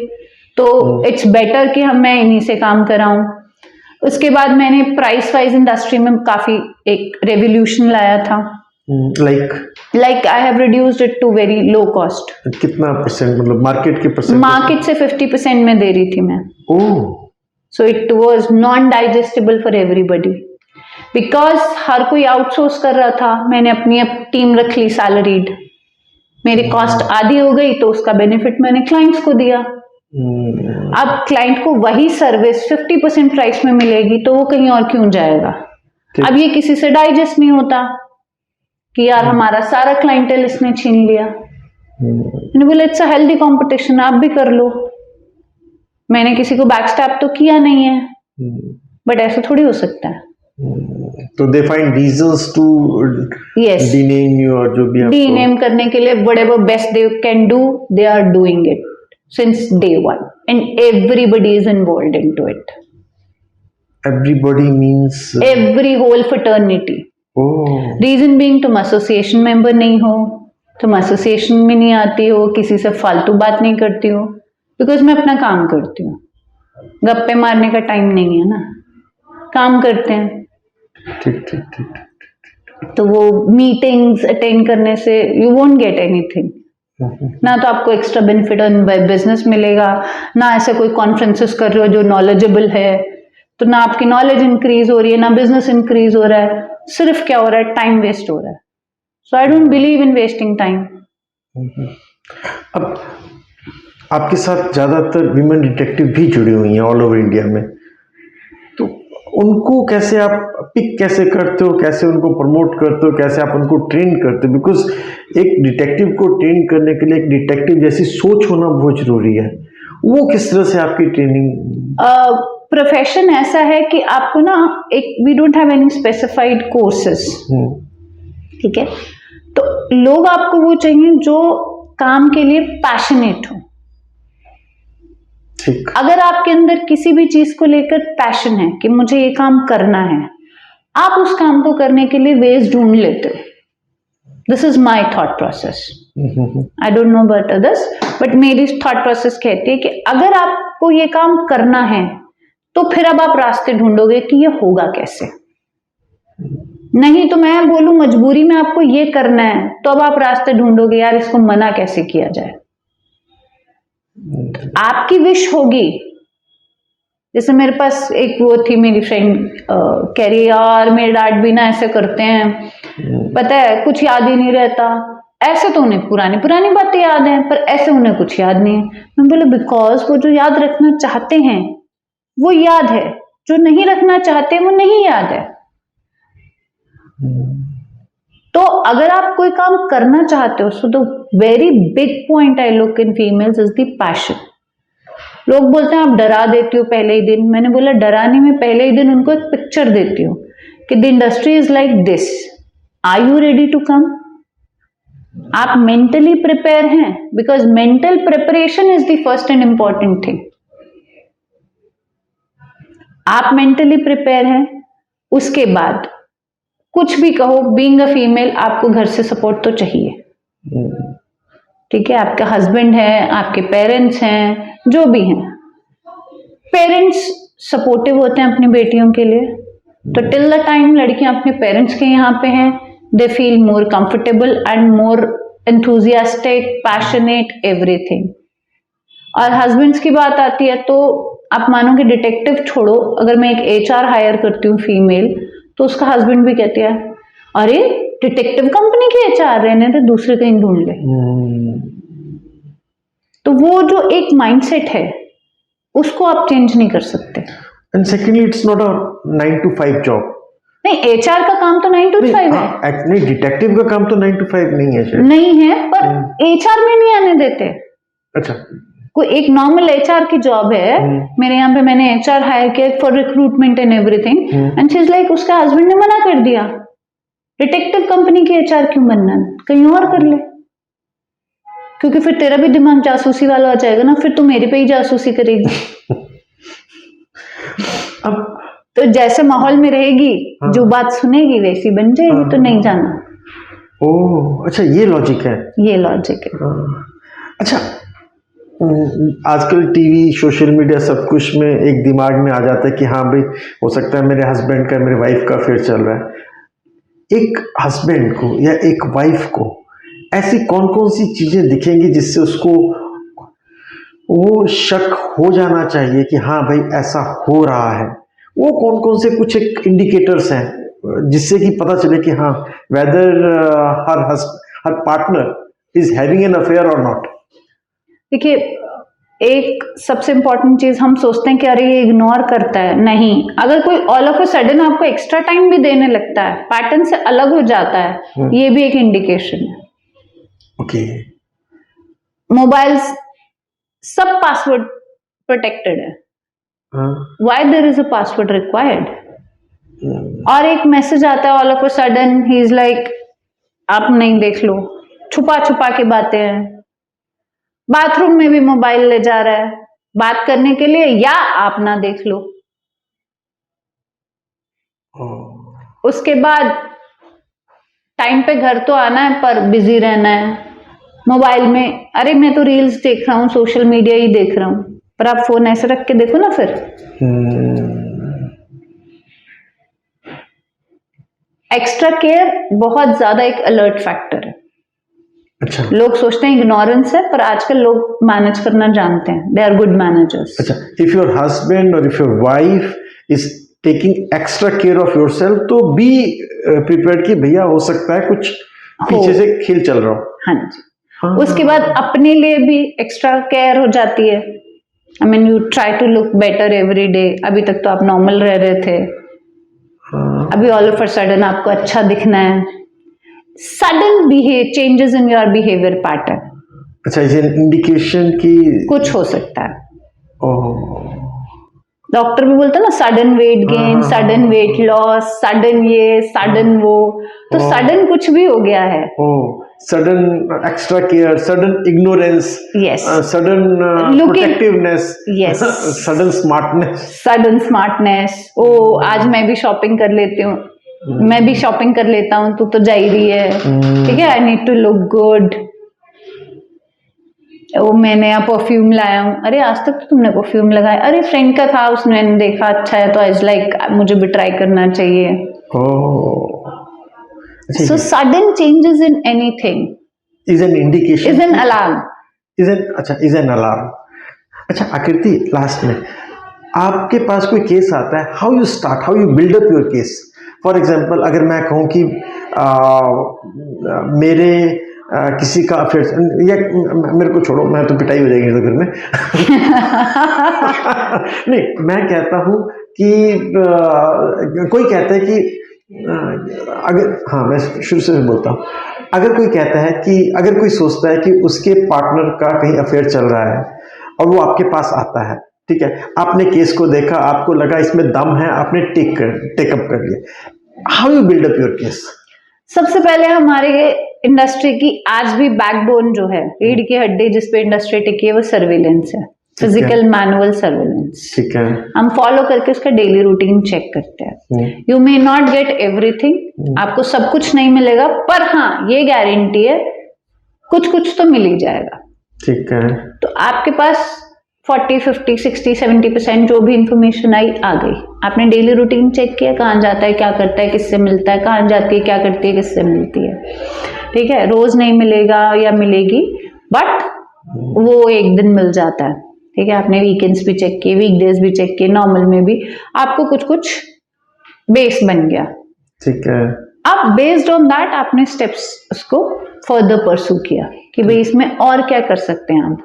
तो इट्स बेटर कि मैं इन्हीं से काम कराऊं। उसके बाद मैंने प्राइस वाइज इंडस्ट्री में काफी एक रेवोल्यूशन लाया था। Like I have reduced it to very low cost. कितना परसेंट, मतलब मार्केट के परसेंट? मार्केट से 50% में दे रही थी मैं। So it was non digestible for everybody because हर कोई आउटसोर्स कर रहा था। मैंने अपनी टीम रख ली सैलरीड, मेरी कॉस्ट आधी हो गई तो उसका बेनिफिट मैंने क्लाइंट्स को दिया। अब क्लाइंट को वही सर्विस 50% प्राइस में मिलेगी तो वो कहीं और क्यों जाएगा? अब ये किसी से डाइजेस्ट नहीं होता कि यार हमारा सारा क्लाइंटेल इसने छीन लिया। मैंने बोला इट्स अ हेल्दी कंपटीशन, आप भी कर लो। मैंने किसी को बैकस्टैप तो किया नहीं है, बट ऐसा थोड़ी हो सकता है। तो they find reasons to demean you, और जो भी डीनेम करने के लिए whatever best they can do they are doing it since day one and everybody is involved into it. Everybody means every whole fraternity. Reason being तुम association member नहीं हो, तुम एसोसिएशन में नहीं आती हो, किसी से फालतू बात नहीं करती हो, बिकॉज मैं अपना काम करती हूँ। गप्पे मारने का टाइम नहीं है ना, काम करते हैं। ठीक ठीक ठीक। तो वो मीटिंग्स अटेंड करने से यू वोंट गेट एनीथिंग। ना तो आपको एक्स्ट्रा बेनिफिट ऑन बिजनेस मिलेगा, ना ऐसे कोई कॉन्फ्रेंसेस कर रहे हो जो नॉलेजेबल है, तो ना आपकी नॉलेज इंक्रीज हो रही है, ना बिजनेस इंक्रीज हो रहा है। सिर्फ क्या हो रहा है, टाइम वेस्ट हो रहा है। So I don't believe in wasting time. अब आपके साथ ज्यादातर विमेन डिटेक्टिव भी जुड़ी हुई हैं ऑल ओवर इंडिया में, तो उनको कैसे आप पिक कैसे करते हो, कैसे उनको प्रमोट करते हो, कैसे आप उनको ट्रेन करते हो? बिकॉज एक डिटेक्टिव को ट्रेन करने के लिए एक डिटेक्टिव जैसी सोच होना बहुत जरूरी है। वो किस तरह से आपकी ट्रेनिंग? प्रोफेशन ऐसा है कि आपको ना एक we don't have any specified courses, ठीक है, तो लोग आपको वो चाहिए जो काम के लिए पैशनेट हो। ठीक। अगर आपके अंदर किसी भी चीज को लेकर पैशन है कि मुझे ये काम करना है, आप उस काम को करने के लिए वेज ढूंढ लेते हो। This is my thought process, I don't know about others, but मेरी थॉट प्रोसेस कहती है कि अगर आपको ये काम करना है तो फिर अब आप रास्ते ढूंढोगे कि ये होगा कैसे। नहीं तो मैं बोलूं मजबूरी में आपको ये करना है, तो अब आप रास्ते ढूंढोगे यार इसको मना कैसे किया जाए। आपकी विश होगी। जैसे मेरे पास एक वो थी मेरी फ्रेंड, कह रही यार मेरे डैड भी ना ऐसे करते हैं, पता है कुछ याद ही नहीं रहता। ऐसे तो उन्हें पुरानी पुरानी बातें याद हैं, पर ऐसे उन्हें कुछ याद नहीं है। मैं बोले बिकॉज वो जो याद रखना चाहते हैं वो याद है, जो नहीं रखना चाहते वो नहीं याद है। तो अगर आप कोई काम करना चाहते हो, so the very big point I look in females is the passion. लोग बोलते हैं आप डरा देती हो पहले ही दिन। मैंने बोला डराने में पहले ही दिन उनको एक पिक्चर देती हूँ कि the industry is like this, are you ready to come. आप मेंटली प्रिपेयर हैं, because mental preparation is the first and important thing. आप मेंटली प्रिपेयर हैं, उसके बाद कुछ भी कहो, बीइंग अ फीमेल आपको घर से सपोर्ट तो चाहिए, ठीक है। आपके हस्बैंड है, आपके पेरेंट्स हैं, जो भी हैं, पेरेंट्स सपोर्टिव होते हैं अपनी बेटियों के लिए। तो टिल द टाइम लड़कियां अपने पेरेंट्स के यहाँ पे हैं, they feel more comfortable and more enthusiastic, passionate, everything. और हस्बैंड्स की बात आती है तो आप मानोगे डिटेक्टिव छोड़ो, अगर मैं एक एचआर हायर करती हूँ फीमेल, तो उसका हस्बैंड भी कहते हैं अरे डिटेक्टिव कंपनी के एचआर रहने थे, दूसरे कहीं ढूंढ ले। तो वो जो एक माइंडसेट है उसको आप चेंज नहीं कर सकते। And secondly it's not a 9 to 5 job. नहीं, एचआर का काम तो 9 to 5 है। नहीं, डिटेक्टिव का काम तो 9 to 5 नहीं है शायद। नहीं है, पर एचआर में नहीं आने देते। अच्छा, कोई एक नॉर्मल एचआर की जॉब है, मेरे यहाँ पे मैंने एचआर हायर किया for recruitment and everything, and she is like उसके हस्बैंड ने मना कर दिया, डिटेक्टिव कंपनी के एचआर क्यों बनना, कहीं और कर ले, क्योंकि फिर तेरा भी दिमाग जासूसी वाला हो जाएगा ना, फिर तू मेरे पे ही जासूसी करेगी। अब तो जैसे माहौल में रहेगी, जो बात सुनेगी वैसी बन जाएगी, तो नहीं जाना। ओह अच्छा, ये लॉजिक है। ये लॉजिक है। अच्छा, आजकल टीवी, सोशल मीडिया सब कुछ में एक दिमाग में आ जाता है कि हाँ भाई हो सकता है मेरे हस्बैंड का, मेरे वाइफ का अफेयर चल रहा है। एक हस्बैंड को या एक वाइफ को ऐसी कौन कौन सी चीजें दिखेंगी जिससे उसको वो शक हो जाना चाहिए कि हाँ भाई ऐसा हो रहा है। वो कौन कौन से कुछ एक इंडिकेटर्स हैं जिससे कि पता चले कि हाँ whether her partner is having an affair और नॉट। देखिए, एक सबसे इंपॉर्टेंट चीज हम सोचते हैं कि अरे ये इग्नोर करता है, नहीं। अगर कोई ऑल ऑफ अ सडन आपको एक्स्ट्रा टाइम भी देने लगता है, पैटर्न से अलग हो जाता है, ये भी एक इंडिकेशन है। ओके। मोबाइल्स सब पासवर्ड प्रोटेक्टेड है, why there is a password required. और एक मैसेज आता है all of a sudden, he is like आप नहीं देख लो, छुपा छुपा के बातें हैं। बाथरूम में भी मोबाइल ले जा रहा है बात करने के लिए, या आप ना देख लो। उसके बाद टाइम पे घर तो आना है पर बिजी रहना है मोबाइल में। अरे मैं तो रील्स देख रहा हूँ, सोशल मीडिया ही देख रहा हूँ, पर आप फोन ऐसे रख के देखो ना फिर। एक्स्ट्रा केयर बहुत ज्यादा एक अलर्ट फैक्टर है। अच्छा, लोग सोचते हैं इग्नोरेंस है, पर आजकल लोग मैनेज करना जानते हैं, दे आर गुड मैनेजर्स। अच्छा, इफ योर हस्बैंड और if your wife is taking extra care of yourself, तो बी प्रिपेयर्ड कि भैया हो सकता है कुछ पीछे से खेल चल रहा हो। हाँ जी। उसके बाद अपने लिए भी एक्स्ट्रा केयर हो जाती है। I mean you try to look better every day. अभी तक तो आप नॉर्मल रह रहे थे, अभी ऑल ऑफ अ सडन आपको अच्छा दिखना है। Sudden changes in your behaviour pattern. अच्छा, इज एन इंडिकेशन कि कुछ हो सकता है। ओह, डॉक्टर भी बोलता है ना, sudden weight gain, sudden weight loss, sudden ये, सडन वो, तो सडन कुछ भी हो गया है। Sudden extra care, sudden ignorance, yes, sudden protectiveness, yes, sudden smartness, sudden smartness. ओ आज मैं भी शॉपिंग कर लेती हूँ, मैं भी शॉपिंग कर लेता हूँ, तू तो जा ही रही है, ठीक है, I need to look good. वो मैं नया परफ्यूम लाया हूँ, अरे आज तक तो तुमने परफ्यूम लगाया, अरे फ्रेंड का था, उसने देखा अच्छा है तो आज लाइक मुझे भी ट्राई करना चाहिए। So sudden changes in anything is an indication, is an alarm, is an alarm. अच्छा आकृति, लास्ट में आपके पास कोई केस आता है, how you start, how you build up your case? For example अगर मैं कहूँ कि मेरे किसी का अफेयर, या मेरे को छोड़ो, मैं तो पिटाई हो जाएगी तो फिर में नहीं, मैं कहता हूँ कि कोई कहता है कि अगर, हाँ मैं शुरू से बोलता हूँ, अगर कोई कहता है कि, अगर कोई सोचता है कि उसके पार्टनर का कहीं अफेयर चल रहा है और वो आपके पास आता है, ठीक है, आपने केस को देखा, आपको लगा इसमें दम है, आपने टेकअप कर लिया, how you build up your case? सबसे पहले हमारे इंडस्ट्री की आज भी बैकबोन जो है, रीढ़ की हड्डी जिस पे इंडस्ट्री टिकी है, वो सर्विलेंस है, फिजिकल मैनुअल सर्विलेंस। ठीक है, हम फॉलो करके उसका डेली रूटीन चेक करते हैं। You may not get everything, आपको सब कुछ नहीं मिलेगा, पर हाँ ये गारंटी है कुछ कुछ तो मिल ही जाएगा। ठीक है, तो आपके पास 40, 50, 60, 70% जो भी इंफॉर्मेशन आई आ गई। आपने डेली रूटीन चेक किया, कहाँ जाता है, क्या करता है, किससे मिलता है, कहाँ जाती है, क्या करती है, किससे मिलती है, ठीक है, रोज नहीं मिलेगा या मिलेगी, बट वो एक दिन मिल जाता है, ठीक है। आपने वीकेंड्स भी चेक किए, वीकडेज भी चेक किए, नॉर्मल में भी आपको कुछ कुछ बेस बन गया, ठीक है। अब बेस्ड ऑन दैट आपने स्टेप्स उसको फर्दर परसू किया कि भाई इसमें और क्या कर सकते हैं आप,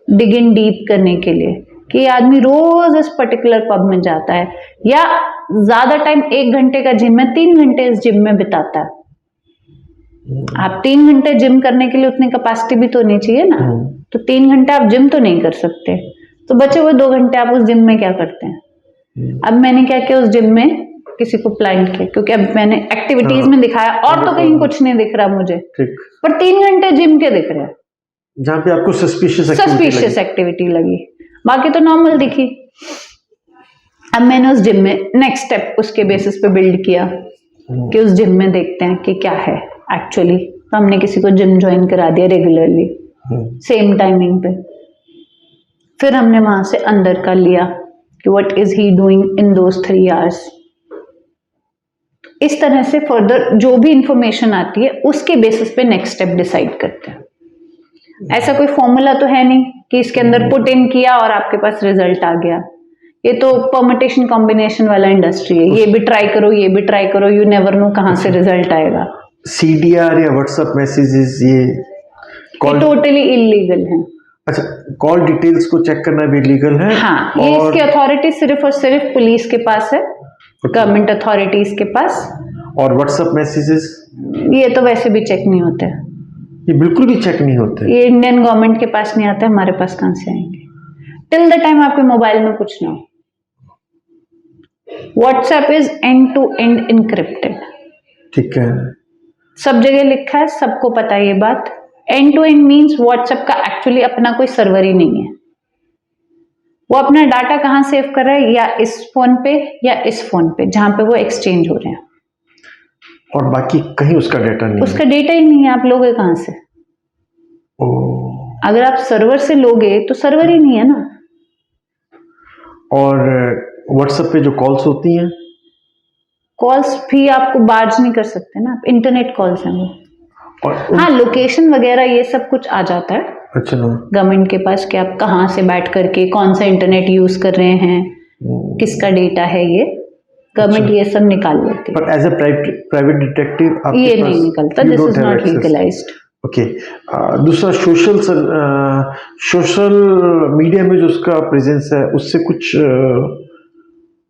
डिग इन डीप करने के लिए, कि आदमी रोज इस पर्टिकुलर पब में जाता है या ज्यादा टाइम 1 घंटे का जिम में 3 घंटे इस जिम में बिताता है। आप 3 घंटे जिम करने के लिए उतनी कैपेसिटी भी तो नहीं चाहिए ना, तो 3 घंटे आप जिम तो नहीं कर सकते, तो बचे हुए 2 घंटे आप उस जिम में क्या करते हैं? अब मैंने क्या किया, उस जिम में किसी को प्लान किया, क्योंकि अब मैंने एक्टिविटीज में दिखाया और तो कहीं कुछ नहीं दिख रहा मुझे, पर 3 घंटे जिम के दिख रहे हैं जहां पे आपको सस्पिशियस एक्टिविटी लगी, बाकी तो नॉर्मल दिखी। अब मैंने उस जिम में नेक्स्ट स्टेप उसके बेसिस पे बिल्ड किया कि उस जिम में देखते हैं कि क्या है एक्चुअली, तो हमने किसी को जिम ज्वाइन करा दिया रेगुलरली सेम टाइमिंग पे, फिर हमने वहां से अंदर का लिया कि what is he doing in those 3 hours. इस तरह से फर्दर जो भी इंफॉर्मेशन आती है उसके बेसिस पे नेक्स्ट स्टेप डिसाइड करते हैं। ऐसा कोई फॉर्मूला तो है नहीं कि इसके अंदर पुट इन किया और आपके पास रिजल्ट आ गया, ये तो परमिटेशन कॉम्बिनेशन वाला इंडस्ट्री है, ये भी ट्राई करो, ये भी ट्राई करो, यू नेवर नो कहां से रिजल्ट आएगा। सीडीआर या व्हाट्सएप मैसेजेस ये टोटली इलीगल है। अच्छा, कॉल डिटेल्स को चेक करना भी इलीगल है? हाँ, ये इसकी अथॉरिटी सिर्फ और सिर्फ पुलिस के पास है, गवर्नमेंट अथॉरिटीज के पास। और व्हाट्सएप मैसेजेस ये तो वैसे भी चेक नहीं होते, ये बिल्कुल भी चेक नहीं होते, ये इंडियन गवर्नमेंट के पास नहीं आते, हमारे पास कहां से आएंगे टिल द टाइम आपके मोबाइल में कुछ ना हो। WhatsApp is end to end encrypted, ठीक है, सब जगह लिखा है, सबको पता है ये बात। End to end means WhatsApp का एक्चुअली अपना कोई सर्वर ही नहीं है, वो अपना डाटा कहां सेव कर रहा है, या इस फोन पे या इस फोन पे जहां पे वो एक्सचेंज हो रहे हैं, और बाकी कहीं उसका डेटा नहीं, उसका डेटा ही नहीं है, आप लोगे कहां से? अगर आप सर्वर से लोगे तो सर्वर ही नहीं है ना। और व्हाट्सएप पे जो कॉल्स होती हैं, कॉल्स भी आपको बार्ज नहीं कर सकते ना, इंटरनेट कॉल्स हैं वो, और हाँ लोकेशन वगैरह ये सब कुछ आ जाता है अच्छा गवर्नमेंट के पास कि आप कहाँ से बैठ करके कौन सा इंटरनेट यूज कर रहे हैं, किसका डेटा है, ये गवर्नमेंट ये सब निकाल लेती है। But as a private detective ये नहीं निकलता, this is not legalised. Okay, दूसरा सोशल मीडिया में जो उसका प्रेजेंस है उससे कुछ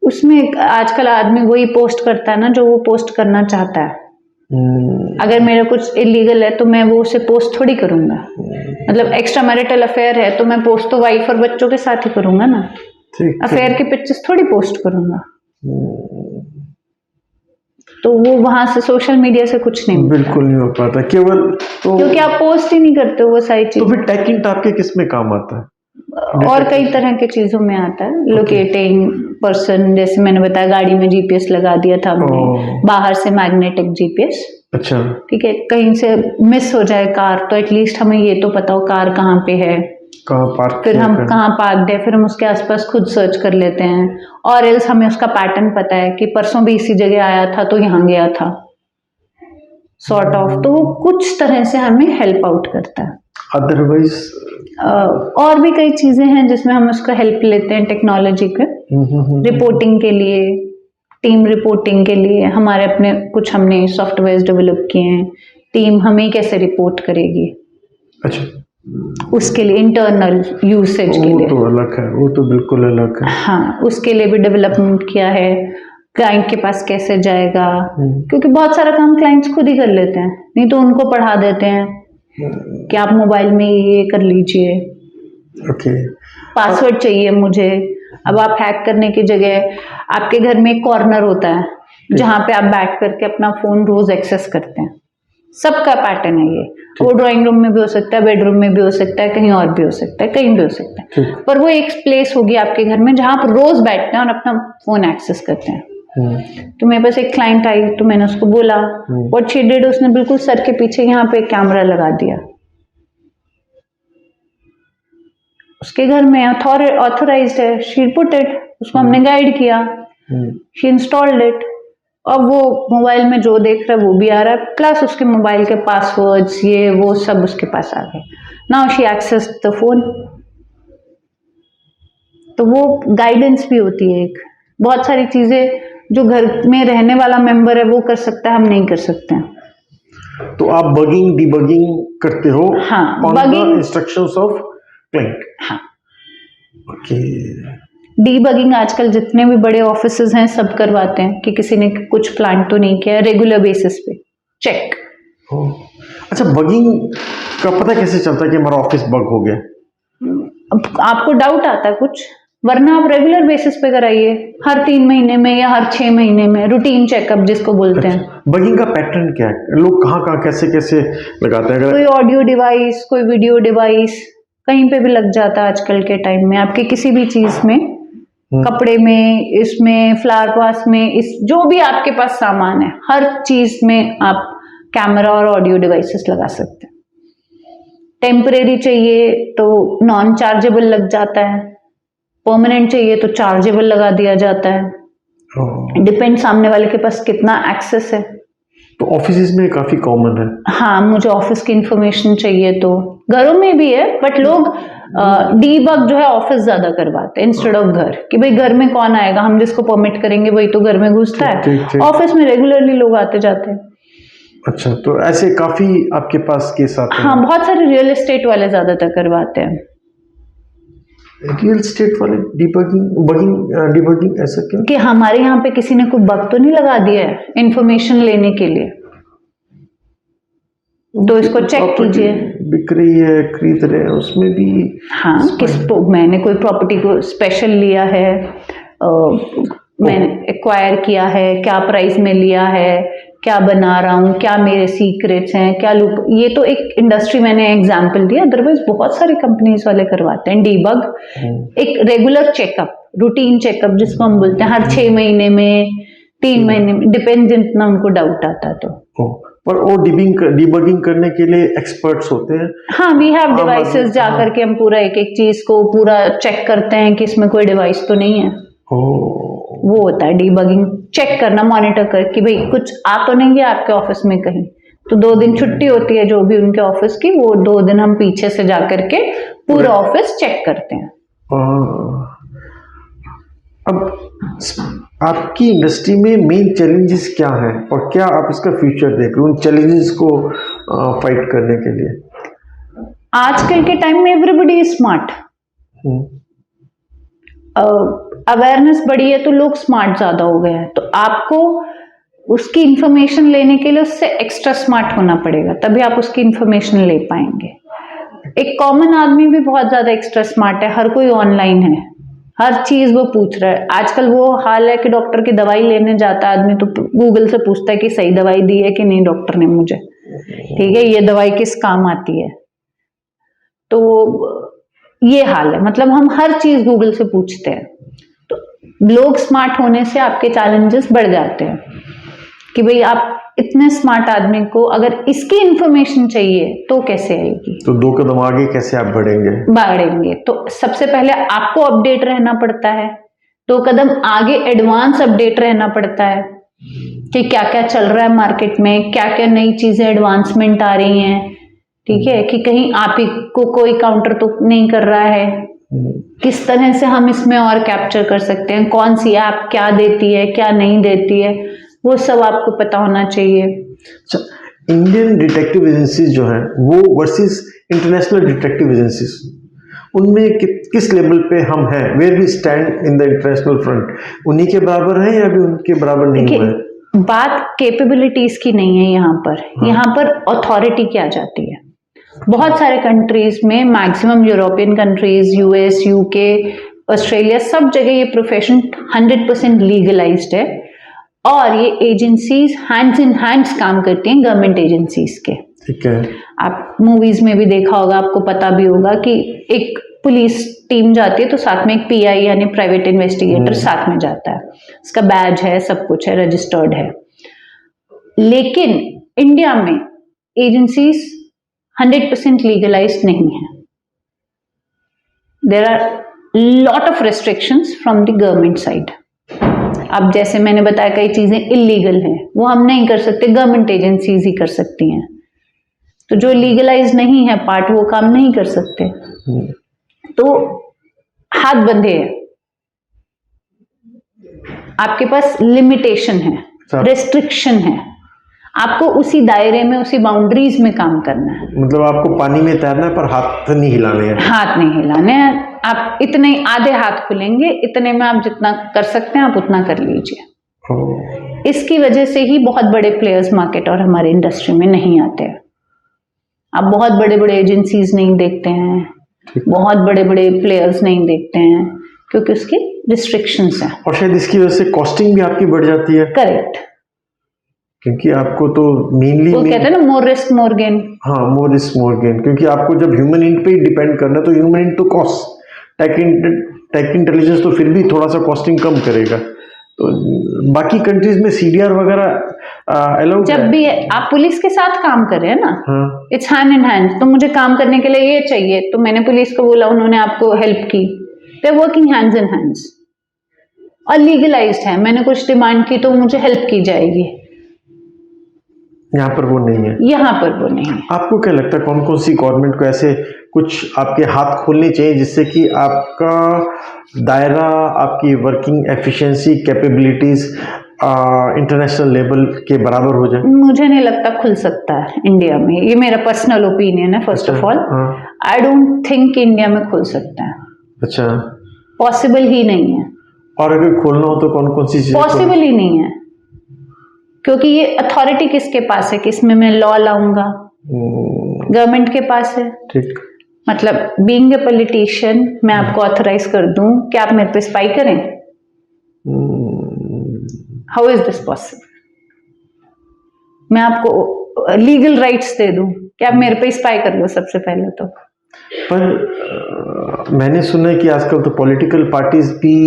उसमें आजकल आदमी वही पोस्ट करता है ना जो वो पोस्ट करना चाहता है। अगर मेरा कुछ इलीगल है तो मैं वो उसे पोस्ट थोड़ी करूंगा, मतलब एक्स्ट्रा मैरिटल अफेयर है तो मैं पोस्ट तो वाइफ और बच्चों के साथ ही करूंगा ना। ठीक अफेयर की पिक्चर्स थोड़ी पोस्ट करूंगा, हम्म, तो वो वहां से सोशल मीडिया से कुछ नहीं मिलता, बिल्कुल नहीं हो पाता केवल। तो क्योंकि आप पोस्ट ही नहीं करते हो वो सारी तो चीजें। फिर टेकिंग आपके किस में काम आता है? और कई तरह के चीजों में आता है, लोकेटिंग पर्सन, जैसे मैंने बताया गाड़ी में जीपीएस लगा दिया था हमने, ओह। बाहर से मैग्नेटिक जीपीएस, अच्छा। ठीक है, कहीं से मिस हो जाए कार तो एटलीस्ट हमें ये तो पता हो कार कहाँ पे है, कहाँ पार्क फिर किया हम कर? कहाँ पार्कड है, फिर हम उसके आसपास खुद सर्च कर लेते हैं, और एल्स हमें उसका पैटर्न पता है कि परसों भी इसी जगह आया था तो यहाँ गया था, सॉर्ट ऑफ। तो वो कुछ तरह से हमें हेल्प आउट करता है। अदरवाइज और भी कई चीजें हैं जिसमें हम उसका हेल्प लेते हैं टेक्नोलॉजी के, रिपोर्टिंग के लिए, टीम रिपोर्टिंग के लिए हमारे अपने कुछ हमने सॉफ्टवेयर डेवलप किए हैं, टीम हमें कैसे रिपोर्ट करेगी, अच्छा, उसके लिए इंटरनल यूसेज के वो लिए, तो अलग है, वो तो बिल्कुल अलग है। हाँ उसके लिए भी डेवलपमेंट किया है, क्लाइंट के पास कैसे जाएगा, क्योंकि बहुत सारा काम क्लाइंट्स खुद ही कर लेते हैं, नहीं तो उनको पढ़ा देते हैं कि आप मोबाइल में ये कर लीजिए, ओके। पासवर्ड चाहिए मुझे। अब आप हैक करने की जगह आपके घर में एक कॉर्नर होता है जहां पे आप बैठ करके अपना फोन रोज एक्सेस करते हैं, सबका पैटर्न है ये, वो ड्राइंग रूम में भी हो सकता है, बेडरूम में भी हो सकता है, कहीं और भी हो सकता है, कहीं भी हो सकता है, पर वो एक प्लेस होगी आपके घर में जहां आप रोज बैठते हैं और अपना फोन एक्सेस करते हैं। तो मेरे पास एक क्लाइंट आई तो मैंने उसको बोला, व्हाट शी डिड, उसने बिल्कुल सर के पीछे यहाँ पे एक कैमरा लगा दिया, उसके घर में ऑथोराइज्ड है, शी पुट इट, उसको हमने गाइड किया, शी इंस्टॉल्ड इट, अब वो मोबाइल में जो देख रहा है वो भी आ रहा है, प्लस उसके मोबाइल के पासवर्ड्स ये वो सब उसके पास आ गए, now she access the phone. तो वो गाइडेंस भी होती है एक, बहुत सारी चीजें जो घर में रहने वाला मेंबर है वो कर सकता है, हम नहीं कर सकते हैं। तो आप बगिंग डिबगिंग करते हो? हाँ, on the bugging- instructions of client. हाँ, ओके। डीबगिंग आजकल जितने भी बड़े ऑफिसेज हैं सब करवाते हैं कि किसी ने कुछ प्लांट तो नहीं किया, रेगुलर बेसिस पे चेक। अच्छा, बगिंग का पता कैसे चलता है कि हमारा ऑफिस बग हो गया? अब आपको डाउट आता है कुछ, वरना आप रेगुलर बेसिस पे कराइए, हर 3 महीने में या हर 6 महीने में रूटीन चेकअप जिसको बोलते हैं। बगिंग का पैटर्न क्या है? लोग कहाँ कहाँ कैसे कैसे लगाते हैं? कोई ऑडियो डिवाइस, कोई वीडियो डिवाइस, कहीं पे भी लग जाता है आजकल के टाइम में, आपके किसी भी चीज में, कपड़े में, इसमें, फ्लावर वास में, इस जो भी आपके पास सामान है हर चीज में आप कैमरा और ऑडियो डिवाइसेस लगा सकते हैं। टेम्परेरी चाहिए तो नॉन चार्जेबल लग जाता है, परमानेंट चाहिए तो चार्जेबल लगा दिया जाता है, डिपेंड सामने वाले के पास कितना एक्सेस है। तो ऑफिस में काफी कॉमन है। हाँ, मुझे ऑफिस की इंफॉर्मेशन चाहिए तो, घरों में भी है बट लोग डीबग जो है ऑफिस ज्यादा करवाते हैं इंस्टेड ऑफ घर, कि भाई घर में कौन आएगा, हम जिसको परमिट करेंगे वही तो घर में घुसता है, ऑफिस में रेगुलरली लोग आते जाते हैं। अच्छा, तो ऐसे काफी आपके पास केस आते हैं? हाँ, बहुत सारे रियल एस्टेट वाले ज्यादातर करवाते हैं। रियल एस्टेट वाले डिबगिंग ऐसा क्यों? कि हमारे यहाँ पे किसी ने कोई बग तो नहीं लगा दिया है इंफॉर्मेशन लेने के लिए, तो इसको चेक कीजिए। बिक रही है, खरीद रहे हैं, उसमें भी हाँ, मैंने कोई प्रॉपर्टी को स्पेशल लिया है, मैंने एक्वायर किया है, क्या प्राइस में लिया है, क्या बना रहा हूँ, क्या मेरे सीक्रेट्स हैं, क्या लूप, ये तो एक इंडस्ट्री मैंने एग्जांपल दिया, अदरवाइज बहुत सारी कंपनीज वाले करवाते हैं डीबग। एक रेगुलर चेकअप, रूटीन चेकअप जिसको हम बोलते हैं, हर 6 महीने में, 3 महीने में, डिपेंड जितना उनको डाउट आता है तो। पर वो डिबगिंग करने के लिए एक्सपर्ट्स होते हैं? हाँ, वी हैव डिवाइसेस, जा करके हम पूरा एक एक चीज को पूरा चेक करते हैं कि इसमें कोई डिवाइस तो नहीं है। वो होता है डीबगिंग, चेक करना, मॉनिटर कर कि भाई कुछ आ तो नहीं है आपके ऑफिस में कहीं, तो 2 दिन छुट्टी होती है जो भी उनके ऑफिस की, वो 2 दिन हम पीछे से जा करके पूरा ऑफिस चेक करते हैं। अब आपकी इंडस्ट्री में मेन चैलेंजेस क्या हैं और क्या आप इसका फ्यूचर देख रहे हो उन चैलेंजेस को फाइट करने के लिए? आजकल के टाइम में एवरीबॉडी इज स्मार्ट, अवेयरनेस बढ़ी है तो लोग स्मार्ट ज्यादा हो गए हैं, तो आपको उसकी इंफॉर्मेशन लेने के लिए उससे एक्स्ट्रा स्मार्ट होना पड़ेगा, तभी आप उसकी इंफॉर्मेशन ले पाएंगे। एक कॉमन आदमी भी बहुत ज्यादा एक्स्ट्रा स्मार्ट है, हर कोई ऑनलाइन है, हर चीज वो पूछ रहा है। आजकल वो हाल है कि डॉक्टर की दवाई लेने जाता है आदमी तो गूगल से पूछता है कि सही दवाई दी है कि नहीं डॉक्टर ने मुझे, ठीक है, ये दवाई किस काम आती है। तो ये हाल है, मतलब हम हर चीज गूगल से पूछते हैं। तो लोग स्मार्ट होने से आपके चैलेंजेस बढ़ जाते हैं कि भाई आप इतने स्मार्ट आदमी को अगर इसकी इंफॉर्मेशन चाहिए तो कैसे आएगी, तो 2 कदम आगे कैसे आप बढ़ेंगे। तो सबसे पहले आपको अपडेट रहना पड़ता है, 2 कदम आगे एडवांस अपडेट रहना पड़ता है कि क्या क्या चल रहा है मार्केट में, क्या क्या नई चीजें एडवांसमेंट आ रही हैं, ठीक है, कि कहीं आप ही को कोई काउंटर तो नहीं कर रहा है, किस तरह से हम इसमें और कैप्चर कर सकते हैं, कौन सी ऐप क्या देती है क्या नहीं देती है, वो सब आपको पता होना चाहिए। अच्छा, इंडियन डिटेक्टिव एजेंसीज जो हैं वो वर्सेस इंटरनेशनल डिटेक्टिव एजेंसीज, उनमें किस लेवल पे हम हैं, where we stand in the international front, उन्हीं के बराबर हैं या भी उनके बराबर नहीं हुए? बात कैपेबिलिटीज की नहीं है यहाँ पर, यहाँ पर अथॉरिटी की आ जाती है। बहुत सारे कंट्रीज में, maximum European countries, US, UK, Australia, सब जगह ये प्रोफेशन 100% लीगलाइज्ड है और ये एजेंसीज हैंड्स इन हैंड्स काम करती हैं गवर्नमेंट एजेंसीज के। ठीक है। आप मूवीज में भी देखा होगा, आपको पता भी होगा कि एक पुलिस टीम जाती है तो साथ में एक पीआई यानी प्राइवेट इन्वेस्टिगेटर साथ में जाता है, उसका बैज है, सब कुछ है, रजिस्टर्ड है। लेकिन इंडिया में एजेंसीज 100% लीगलाइज्ड नहीं है। There are lot of restrictions from the government side. अब जैसे मैंने बताया कई चीजें इलीगल हैं, वो हम नहीं कर सकते, गवर्नमेंट एजेंसीज ही कर सकती हैं। तो जो लीगलाइज नहीं है पार्ट, वो काम नहीं कर सकते, तो हाथ बंधे हैं। आपके पास लिमिटेशन है, रेस्ट्रिक्शन है, आपको उसी दायरे में, उसी बाउंड्रीज में काम करना है। मतलब आपको पानी में तैरना है पर हाथ नहीं हिलाने हैं। हाथ नहीं हिलाने हैं, आप इतने आधे हाथ खुलेंगे, इतने में आप जितना कर सकते हैं आप उतना कर लीजिए। इसकी वजह से ही बहुत बड़े प्लेयर्स मार्केट और हमारे इंडस्ट्री में नहीं आते हैं। आप बहुत बड़े बड़े एजेंसीज नहीं देखते हैं, बहुत बड़े बड़े प्लेयर्स नहीं देखते हैं, क्योंकि उसकी रिस्ट्रिक्शंस हैं। और शायद इसकी वजह से कॉस्टिंग भी आपकी बढ़ जाती है। करेक्ट, क्योंकि आपको तो मेनली वो कहते हैं ना, मोर रिस्क मोर गेन। हाँ, मोर रिस्क मोर गेन, क्योंकि आपको जब ह्यूमन इंट पे ही डिपेंड करना है तो ह्यूमन इंट तो कॉस्ट, टेक इंटेलिजेंस तो फिर भी थोड़ा सा कॉस्टिंग कम करेगा। तो बाकी कंट्रीज में सीडीआर वगैरह अलाउड जब है? भी आप पुलिस के साथ काम कर रहे हैं ना, हाँ। It's hand in hand. तो मुझे काम करने के लिए ये चाहिए, तो मैंने पुलिस को बोला, उन्होंने आपको हेल्प की, they are working hands in hands और लीगलाइज्ड है। मैंने कुछ डिमांड की तो मुझे हेल्प की जाएगी। यहाँ पर वो नहीं है। यहाँ पर वो नहीं है। आपको क्या लगता है कौन कौन सी गवर्नमेंट को ऐसे कुछ आपके हाथ खोलने चाहिए जिससे कि आपका दायरा, आपकी working efficiency, capabilities international level के बराबर हो जाए? मुझे नहीं लगता खुल सकता है इंडिया में, ये मेरा पर्सनल ओपिनियन है। First of all, I don't think India में खुल सकता है। अच्छा, पॉसिबल ही नहीं है। और अगर खोलना हो तो कौन कौन सी चीजें? पॉसिबल ही नहीं है, क्योंकि ये अथॉरिटी किसके पास है, किसमें मैं लॉ लाऊंगा? गवर्नमेंट के पास है। ठीक। मतलब बीइंग ए पॉलिटिशियन, मैं आपको ऑथराइज कर दूं कि आप मेरे पे स्पाई करें? How is this possible? मैं आपको लीगल राइट्स दे दूं कि आप मेरे पे स्पाई कर लो सबसे पहले तो। पर मैंने सुना है कि आजकल तो पॉलिटिकल पार्टीज भी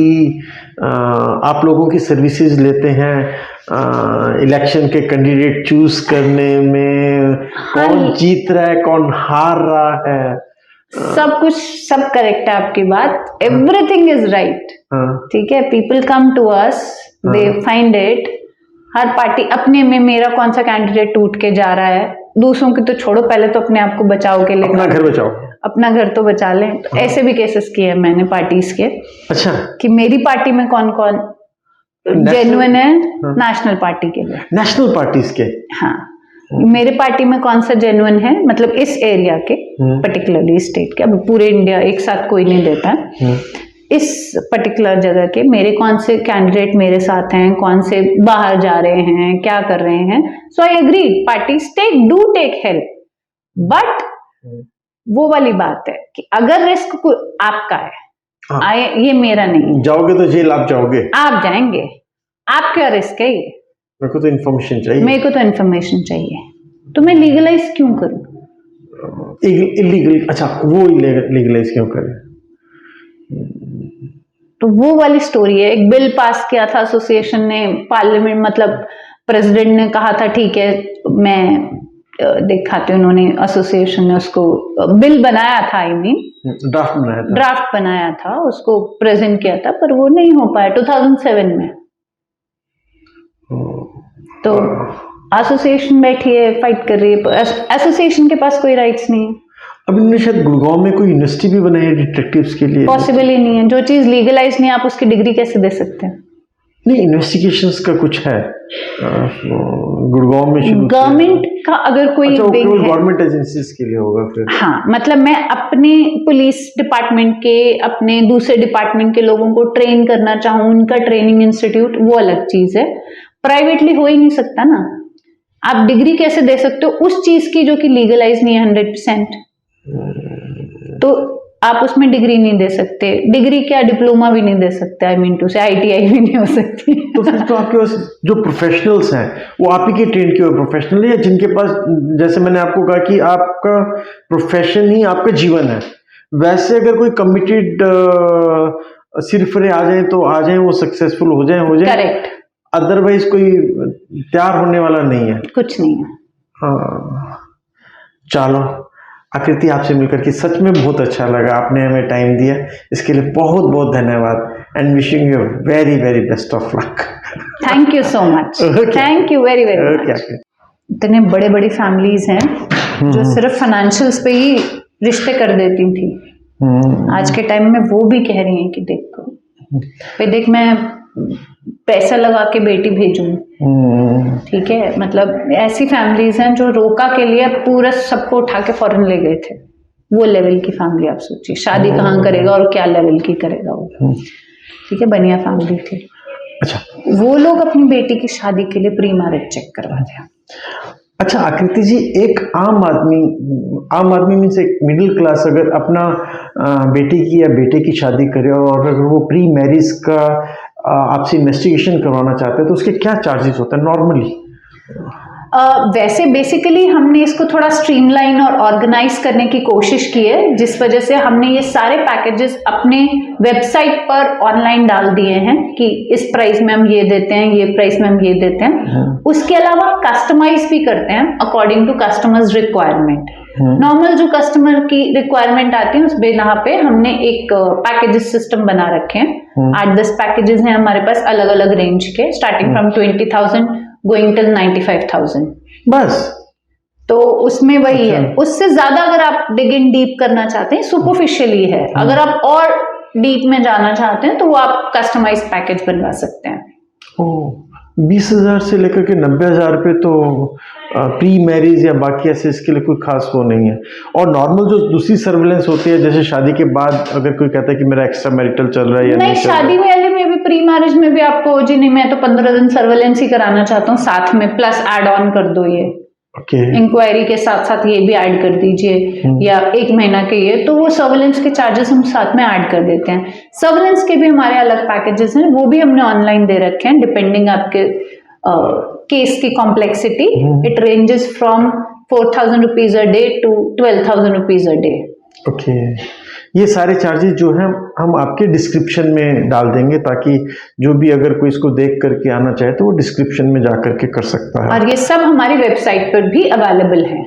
आप लोगों की सर्विसेज लेते हैं इलेक्शन के कैंडिडेट चूज करने में, कौन जीत रहा है कौन हार रहा है। सब कुछ, सब करेक्ट है आपकी बात, एवरीथिंग इज राइट। ठीक है, people come to us, they find it. हर पार्टी अपने में, मेरा कौन सा कैंडिडेट टूट के जा रहा है, दूसरों की तो छोड़ो, पहले तो अपने आप को बचाओ के लिए, अपना घर बचाओ, अपना घर तो बचा लें। तो ऐसे भी केसेस किए हैं मैंने पार्टीज के। अच्छा, कि मेरी पार्टी में कौन कौन जेन्युइन है नेशनल पार्टी के लिए, नेशनल पार्टीज के। हाँ, मेरे पार्टी में कौन सा जेन्युइन है, मतलब इस एरिया के, पर्टिकुलरली स्टेट के, अब पूरे इंडिया एक साथ कोई नहीं देता है, इस पर्टिकुलर जगह के मेरे कौन से कैंडिडेट मेरे साथ हैं, कौन से बाहर जा रहे हैं, क्या कर रहे हैं। So I agree, parties do take help, but वो वाली बात है कि अगर रिस्क आपका है, हाँ। ये मेरा नहीं है। जाओगे तो जेल आप जाओगे, आप जाएंगे, आपका रिस्क है ये। मेरे को तो इन्फॉर्मेशन चाहिए। मेरे को तो इन्फॉर्मेशन चाहिए, तो मैं लीगलाइज क्यों करूं? इलीगल, अच्छा वो लीगलाइज क्यों करें? तो वो वाली स्टोरी है। एक बिल पास किया था एसोसिएशन ने, पार्लियामेंट, मतलब प्रेसिडेंट ने कहा था ठीक है, मैं दिखाती हूँ, उन्होंने एसोसिएशन ने उसको बिल बनाया था, आई मीन ड्राफ्ट बनाया था, उसको प्रेजेंट किया था, पर वो नहीं हो पाया 2007 में। तो एसोसिएशन बैठी है, फाइट कर रही है, एसोसिएशन के पास कोई राइट्स नहीं है। अब इन्होंने शायद गुड़गांव में कोई यूनिवर्सिटी भी बनाई है डिटेक्टिव्स के लिए। पॉसिबल ही नहीं है, जो चीज लीगलाइज नहीं, आप उसकी डिग्री कैसे दे सकते हैं? नहीं, इन्वेस्टिगेशंस का कुछ है गुड़गांव में शुरू। गवर्नमेंट का अगर कोई अच्छा, विंग है, गवर्नमेंट एजेंसीज के लिए होगा फिर। हाँ, मतलब मैं अपने पुलिस डिपार्टमेंट के, अपने दूसरे डिपार्टमेंट के लोगों को ट्रेन करना चाहूँ, उनका ट्रेनिंग इंस्टीट्यूट, वो अलग चीज है। प्राइवेटली हो ही नहीं सकता ना। आप डिग्री कैसे दे सकते हो उस चीज की जो कि लीगलाइज नहीं है 100%? तो आप उसमें डिग्री नहीं दे सकते। डिग्री क्या, डिप्लोमा भी नहीं दे सकते, आई मीन टू से ITI भी नहीं हो सकती। तो फिर तो आपके पास जो प्रोफेशनल्स हैं वो आप ही के ट्रेन किए हुए प्रोफेशनल है, या जिनके पास, जैसे मैंने आपको कहा कि आपका प्रोफेशन ही आपका जीवन है, वैसे अगर कोई कमिटेड सिरफरे आ जाए तो आ जाए, वो सक्सेसफुल हो जाए करेक्ट। अदरवाइज कोई तैयार होने वाला नहीं है, कुछ नहीं है। हाँ। चलो आकृति, आपसे मिलकर के सच में बहुत अच्छा लगा, आपने हमें टाइम दिया, इसके लिए बहुत बहुत धन्यवाद, and wishing you very very best of luck. Thank you so much, thank you very very much. इतने बड़े बड़ी फैमिलीज हैं जो सिर्फ फाइनेंशियल्स पे ही रिश्ते कर देती थी, आज के टाइम में वो भी कह रही हैं कि देख मैं पैसा लगा के बेटी भेजूं, ठीक है, मतलब ऐसी फैमिलीज हैं जो रोका के लिए पूरा सबको उठा के फॉरेन ले गए थे। वो लेवल की फैमिली, आप सोचिए, शादी कहाँ करेगा और क्या लेवल की करेगा वो, ठीक है, बनिया फैमिली थी। अच्छा, वो लोग अपनी बेटी की शादी के लिए प्री मैरिज चेक करवा दिया। अच्छा आकृति जी, एक आम आदमी मीन्स एक मिडिल क्लास अगर अपना बेटी की या बेटे की शादी करे और अगर वो प्री मैरिज का आपसे इन्वेस्टिगेशन करवाना चाहते हैं तो उसके क्या चार्जेस होते हैं नॉर्मली? वैसे बेसिकली हमने इसको थोड़ा स्ट्रीमलाइन और ऑर्गेनाइज करने की कोशिश की है, जिस वजह से हमने ये सारे पैकेजेस अपने वेबसाइट पर ऑनलाइन डाल दिए हैं कि इस प्राइस में हम ये देते हैं, ये प्राइस में हम ये देते हैं। उसके अलावा कस्टमाइज भी करते हैं according to customers requirement. Normal जो कस्टमर की रिक्वायरमेंट आती है उस बिना पे हमने एक पैकेजेस सिस्टम बना रखे हैं। 8-10 पैकेजेस हैं हमारे पास अलग अलग रेंज के, स्टार्टिंग फ्रॉम 20,000 गोइंग टिल 95,000 बस। तो उसमें वही है, उससे ज्यादा अगर आप डिग इन डीप करना चाहते हैं सुपरफिशियली है, अगर आप और डीप में जाना चाहते हैं तो वो आप कस्टमाइज पैकेज बनवा सकते हैं। 20,000 से लेकर के 90,000 पे तो प्री मैरिज या बाकी ऐसे इसके लिए कोई खास वो नहीं है। और नॉर्मल जो दूसरी सर्विलेंस होती है, जैसे शादी के बाद अगर कोई कहता है कि मेरा एक्स्ट्रा मैरिटल चल रहा है या नहीं, शादी वाले में भी प्री मैरिज में भी आपको, जी नहीं मैं तो 15 दिन सर्विलेंस ही कराना चाहता हूँ साथ में, प्लस एड ऑन कर दो ये इंक्वायरी के साथ साथ ये भी ऐड कर दीजिए, या 1 महीना के ये, तो वो सर्विलेंस के चार्जेस हम साथ में ऐड कर देते हैं। सर्विलेंस के भी हमारे अलग पैकेजेस हैं, वो भी हमने ऑनलाइन दे रखे हैं डिपेंडिंग आपके केस की complexity. It ranges from 4,000 rupees a day to 12,000 rupees a day. Okay, ये सारे चार्जेस जो हैं हम आपके डिस्क्रिप्शन में डाल देंगे, ताकि जो भी अगर कोई इसको देख करके आना चाहे तो वो डिस्क्रिप्शन में जा करके कर सकता है। और ये सब हमारी वेबसाइट पर भी अवेलेबल है।